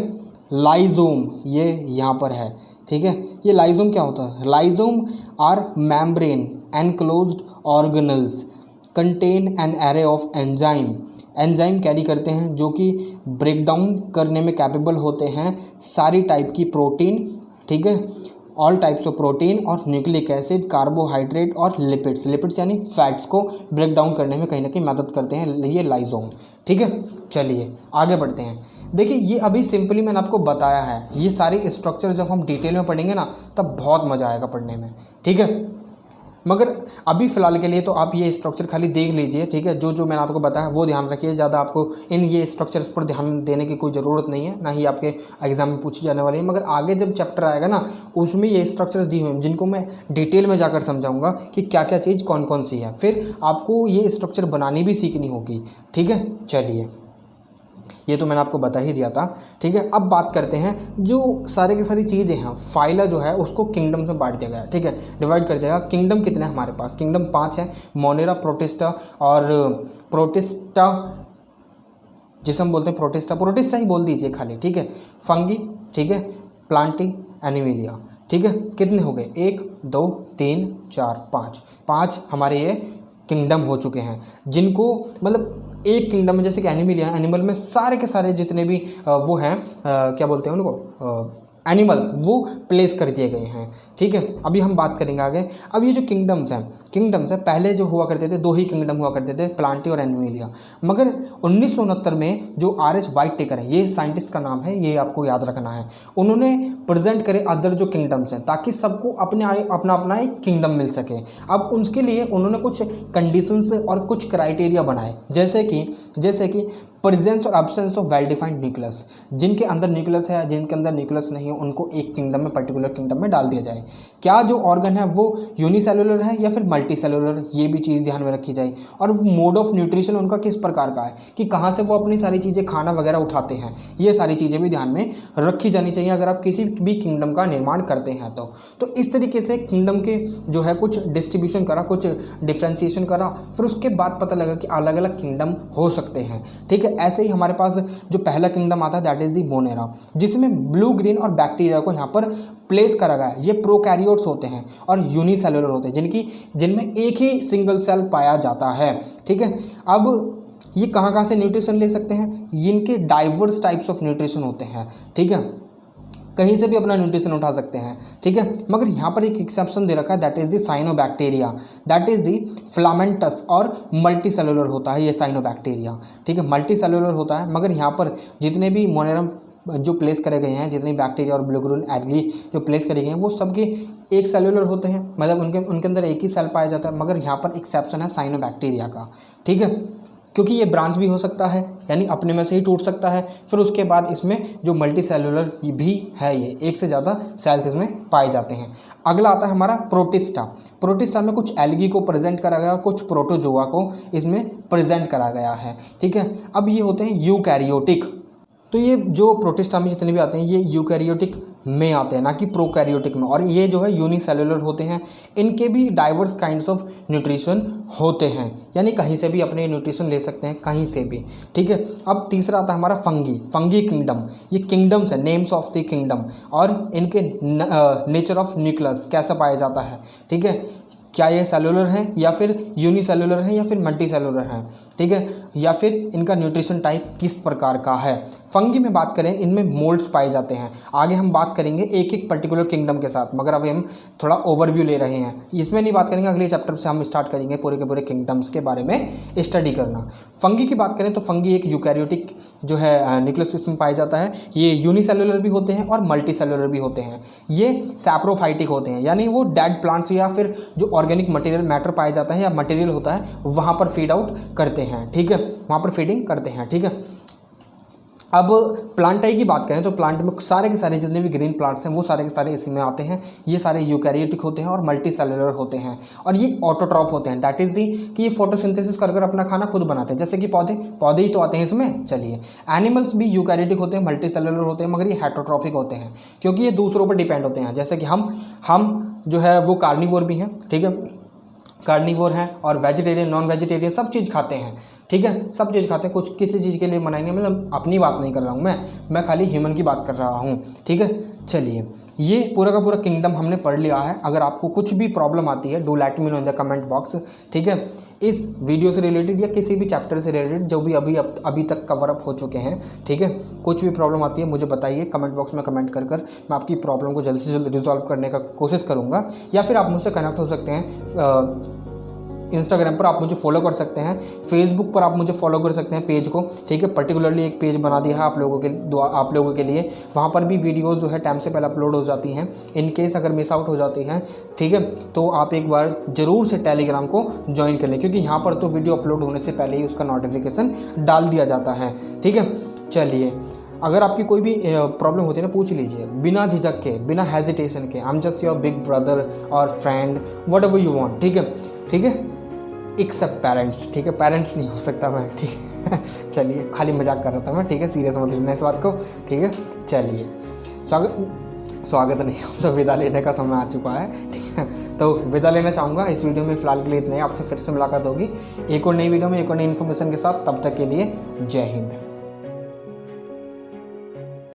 लाइजोम ये यहाँ पर है। ठीक है, ये लाइजोम क्या होता है? Lysosome are membrane enclosed organelles contain an array of enzyme carry करते हैं जो कि ब्रेक डाउन करने में कैपेबल होते हैं सारी टाइप की प्रोटीन। ठीक है, ऑल टाइप्स ऑफ प्रोटीन और न्यूक्लिक एसिड, कार्बोहाइड्रेट और लिपिड्स यानी फैट्स को ब्रेक डाउन करने में कहीं ना कहीं मदद करते हैं ये लाइजोम। ठीक है, चलिए आगे बढ़ते हैं। देखिए ये अभी सिंपली मैंने आपको बताया है, ये सारी स्ट्रक्चर जब हम डिटेल में पढ़ेंगे ना तब बहुत मज़ा आएगा पढ़ने में। ठीक है, मगर अभी फ़िलहाल के लिए तो आप ये स्ट्रक्चर खाली देख लीजिए। ठीक है, जो मैंने आपको बताया वो ध्यान रखिए, ज़्यादा आपको इन ये स्ट्रक्चर्स पर ध्यान देने की कोई ज़रूरत नहीं है, ना ही आपके एग्जाम में पूछी जाने वाली है। मगर आगे जब चैप्टर आएगा ना उसमें ये स्ट्रक्चर्स दी हुई हैं जिनको मैं डिटेल में जाकर समझाऊंगा कि क्या क्या चीज़ कौन कौन सी है, फिर आपको ये स्ट्रक्चर बनानी भी सीखनी होगी। ठीक है, चलिए ये तो मैंने आपको बता ही दिया था। ठीक है, अब बात करते हैं जो सारे की सारी चीज़ें हैं। फाइला जो है उसको किंगडम्स में बांट दिया गया है। ठीक है, डिवाइड कर दिया गया। किंगडम कितने हैं हमारे पास? किंगडम 5 है, मोनेरा, प्रोटिस्टा और प्रोटिस्टा जिसे हम बोलते हैं प्रोटिस्टा ही बोल दीजिए खाली। ठीक है, फंगी, ठीक है, प्लांटी, एनिमिलिया। ठीक है, कितने हो गए? 1 2 3 4 5 हमारे ये किंगडम हो चुके हैं, जिनको मतलब एक किंगडम में जैसे कि एनिमल में सारे के सारे जितने भी वो हैं क्या बोलते हैं उनको एनिमल्स, वो प्लेस कर दिए गए हैं। ठीक है, अभी हम बात करेंगे आगे। अब ये जो किंगडम्स हैं पहले जो हुआ करते थे 2 ही किंगडम हुआ करते थे, प्लांटी और एनिमिलिया। मगर 1969 में जो R.H. व्हाइटटेकर है, ये साइंटिस्ट का नाम है, ये आपको याद रखना है, उन्होंने प्रेजेंट करे अदर जो किंगडम्स हैं ताकि सबको अपना एक किंगडम मिल सके। अब उसके लिए उन्होंने कुछ कंडीशंस और कुछ क्राइटेरिया बनाए, जैसे कि प्रेजेंस और absence of well defined nucleus, जिनके अंदर न्यूक्लियस है, जिनके अंदर न्यूक्लियस नहीं है, उनको एक किंगडम में, पर्टिकुलर किंगडम में डाल दिया जाए। क्या जो ऑर्गन है वो यूनिसेलुलर है या फिर मल्टी सेलुलर, ये भी चीज़ ध्यान में रखी जाए। और मोड ऑफ न्यूट्रिशन उनका किस प्रकार का है, कि कहाँ से वो अपनी सारी चीज़ें खाना वगैरह उठाते हैं, ये सारी चीज़ें भी ध्यान में रखी जानी चाहिए अगर आप किसी भी किंगडम का निर्माण करते हैं तो इस तरीके से किंगडम के जो है कुछ डिस्ट्रीब्यूशन करा, कुछ डिफ्रेंसिएशन करा, फिर उसके बाद पता लगा कि अलग अलग किंगडम हो सकते हैं। ठीक है, ऐसे ही हमारे पास जो पहला किंगडम आता है दैट इज दी मोनेरा, जिसमें ब्लू ग्रीन और बैक्टीरिया को यहाँ पर प्लेस करा गया है। ये प्रोकैरियोट्स होते हैं और यूनिसेलुलर होते हैं, जिनमें एक ही सिंगल सेल पाया जाता है। ठीक है, अब ये कहाँ से न्यूट्रिशन ले सकते हैं, इनके डाइवर्स टाइप्स ऑफ न्यूट्रिशन होते हैं। ठीक है, कहीं से भी अपना न्यूट्रिशन उठा सकते हैं। ठीक है, मगर यहाँ पर एक एक्सेप्शन दे रखा है, that is the cyanobacteria, that is the filamentous और मल्टी सेलुलर होता है ये साइनोबैक्टीरिया। ठीक है, मल्टी सेलुलर होता है, मगर यहाँ पर जितने भी मोनेरम जो प्लेस करे गए हैं, जितने बैक्टीरिया और ब्लू ग्रीन एल्गी जो प्लेस करे गए हैं, वो सबके एक सेलुलर होते हैं, मतलब उनके अंदर एक ही सेल पाया जाता है। मगर यहाँ पर एक्सेप्शन है साइनोबैक्टीरिया का। ठीक है, क्योंकि ये ब्रांच भी हो सकता है, यानी अपने में से ही टूट सकता है। फिर उसके बाद इसमें जो मल्टी सेलुलर भी है, ये एक से ज़्यादा सेल्स इसमें पाए जाते हैं। अगला आता है हमारा प्रोटिस्टा। प्रोटिस्टा में कुछ एल्गी को प्रेजेंट करा गया, कुछ प्रोटोजोआ को इसमें प्रेजेंट करा गया है। ठीक है, अब ये होते हैं यूकैरियोटिक। तो ये जो प्रोटिस्टा में जितने भी आते हैं ये यूकैरियोटिक में आते हैं, ना कि प्रोकैरियोटिक में। और ये जो है यूनिसेलुलर होते हैं, इनके भी डाइवर्स काइंड्स ऑफ न्यूट्रिशन होते हैं, यानी कहीं से भी अपने न्यूट्रिशन ले सकते हैं, कहीं से भी। ठीक है, अब तीसरा आता है हमारा फंगी किंगडम। ये किंगडम्स है, नेम्स ऑफ द किंगडम, और इनके नेचर ऑफ न्यूक्लियस कैसा पाया जाता है। ठीक है, क्या ये सेलुलर हैं या फिर यूनिसेलुलर हैं या फिर मल्टी सेलुलर हैं। ठीक है, या फिर इनका न्यूट्रिशन टाइप किस प्रकार का है। फंगी में बात करें, इनमें मोल्ड्स पाए जाते हैं। आगे हम बात करेंगे एक एक पर्टिकुलर किंगडम के साथ, मगर अभी हम थोड़ा ओवरव्यू ले रहे हैं, इसमें नहीं बात करेंगे। अगले चैप्टर से हम स्टार्ट करेंगे पूरे के पूरे किंगडम्स के बारे में स्टडी करना। फंगी की बात करें तो फंगी एक यूकैरियोटिक जो है न्यूक्लियस इसमें पाया जाता है। ये यूनिसेलुलर भी होते हैं और मल्टी सेलुलर भी होते हैं। ये सैप्रोफाइटिक होते हैं, यानी वो डेड प्लांट्स या फिर जो ऑर्गेनिक मटेरियल मैटर पाया जाता है या मटेरियल होता है, वहाँ पर फीड आउट करते हैं। ठीक है, वहाँ पर फीडिंग करते हैं। ठीक है, अब प्लांटाई की बात करें तो प्लांट में सारे के सारे जितने भी ग्रीन प्लांट्स हैं वो सारे के सारे इसी में आते हैं। ये सारे यूकैरियोटिक होते हैं और मल्टी सेलुलर होते हैं, और ये ऑटोट्रॉफ होते हैं, दैट इज दी कि ये फोटोसिंथेसिस कर अपना खाना खुद बनाते हैं, जैसे कि पौधे ही तो आते हैं इसमें। चलिए, एनिमल्स भी यूकैरियोटिक होते हैं, मल्टी सेलुलर होते हैं, मगर ये हेटरोट्रॉफिक होते हैं क्योंकि ये दूसरों पर डिपेंड होते हैं। जैसे कि हम जो है वो कार्निवोर भी हैं। ठीक है, कार्निवोर हैं और वेजिटेरियन नॉन वेजिटेरियन सब चीज़ खाते हैं। ठीक है, सब चीज़ खाते हैं, कुछ किसी चीज़ के लिए मना नहीं, मतलब अपनी बात नहीं कर रहा हूँ मैं खाली ह्यूमन की बात कर रहा हूँ। ठीक है, चलिए, ये पूरा का पूरा किंगडम हमने पढ़ लिया है। अगर आपको कुछ भी प्रॉब्लम आती है, do let me know in the comment box. ठीक है, इस वीडियो से रिलेटेड या किसी भी चैप्टर से रिलेटेड जो भी अभी तक कवर अप हो चुके हैं। ठीक है, कुछ भी प्रॉब्लम आती है मुझे बताइए कमेंट बॉक्स में कमेंट कर मैं आपकी प्रॉब्लम को जल्द से जल्द रिजॉल्व करने का कोशिश करूँगा। या फिर आप मुझसे कनेक्ट हो सकते हैं, इंस्टाग्राम पर आप मुझे फॉलो कर सकते हैं, फेसबुक पर आप मुझे फॉलो कर सकते हैं पेज को। ठीक है, पर्टिकुलरली एक पेज बना दिया है आप लोगों के लिए। वहाँ पर भी वीडियोस जो है टाइम से पहले अपलोड हो जाती हैं, इन केस अगर मिस आउट हो जाती हैं। ठीक है, तो आप एक बार ज़रूर से टेलीग्राम को ज्वाइन कर लें, क्योंकि यहाँ पर तो वीडियो अपलोड होने से पहले ही उसका नोटिफिकेशन डाल दिया जाता है। ठीक है, चलिए, अगर आपकी कोई भी प्रॉब्लम होती है ना, पूछ लीजिए बिना झिझक के, बिना हेजिटेशन के। I am just your big brother और friend, whatever you want. ठीक है, ठीक है, एक्सेप्ट पेरेंट्स। ठीक है, पेरेंट्स नहीं हो सकता मैं। ठीक है, चलिए, खाली मजाक कर रहा था मैं। ठीक है, सीरियस मत लेना इस बात को। ठीक है, चलिए, स्वागत नहीं, तो विदा लेने का समय आ चुका है। ठीक है, तो विदा लेना चाहूँगा इस वीडियो में। फ़िलहाल के लिए इतना ही, आपसे फिर से मुलाकात होगी एक और नई वीडियो में एक और नई इन्फॉर्मेशन के साथ। तब तक के लिए जय हिंद।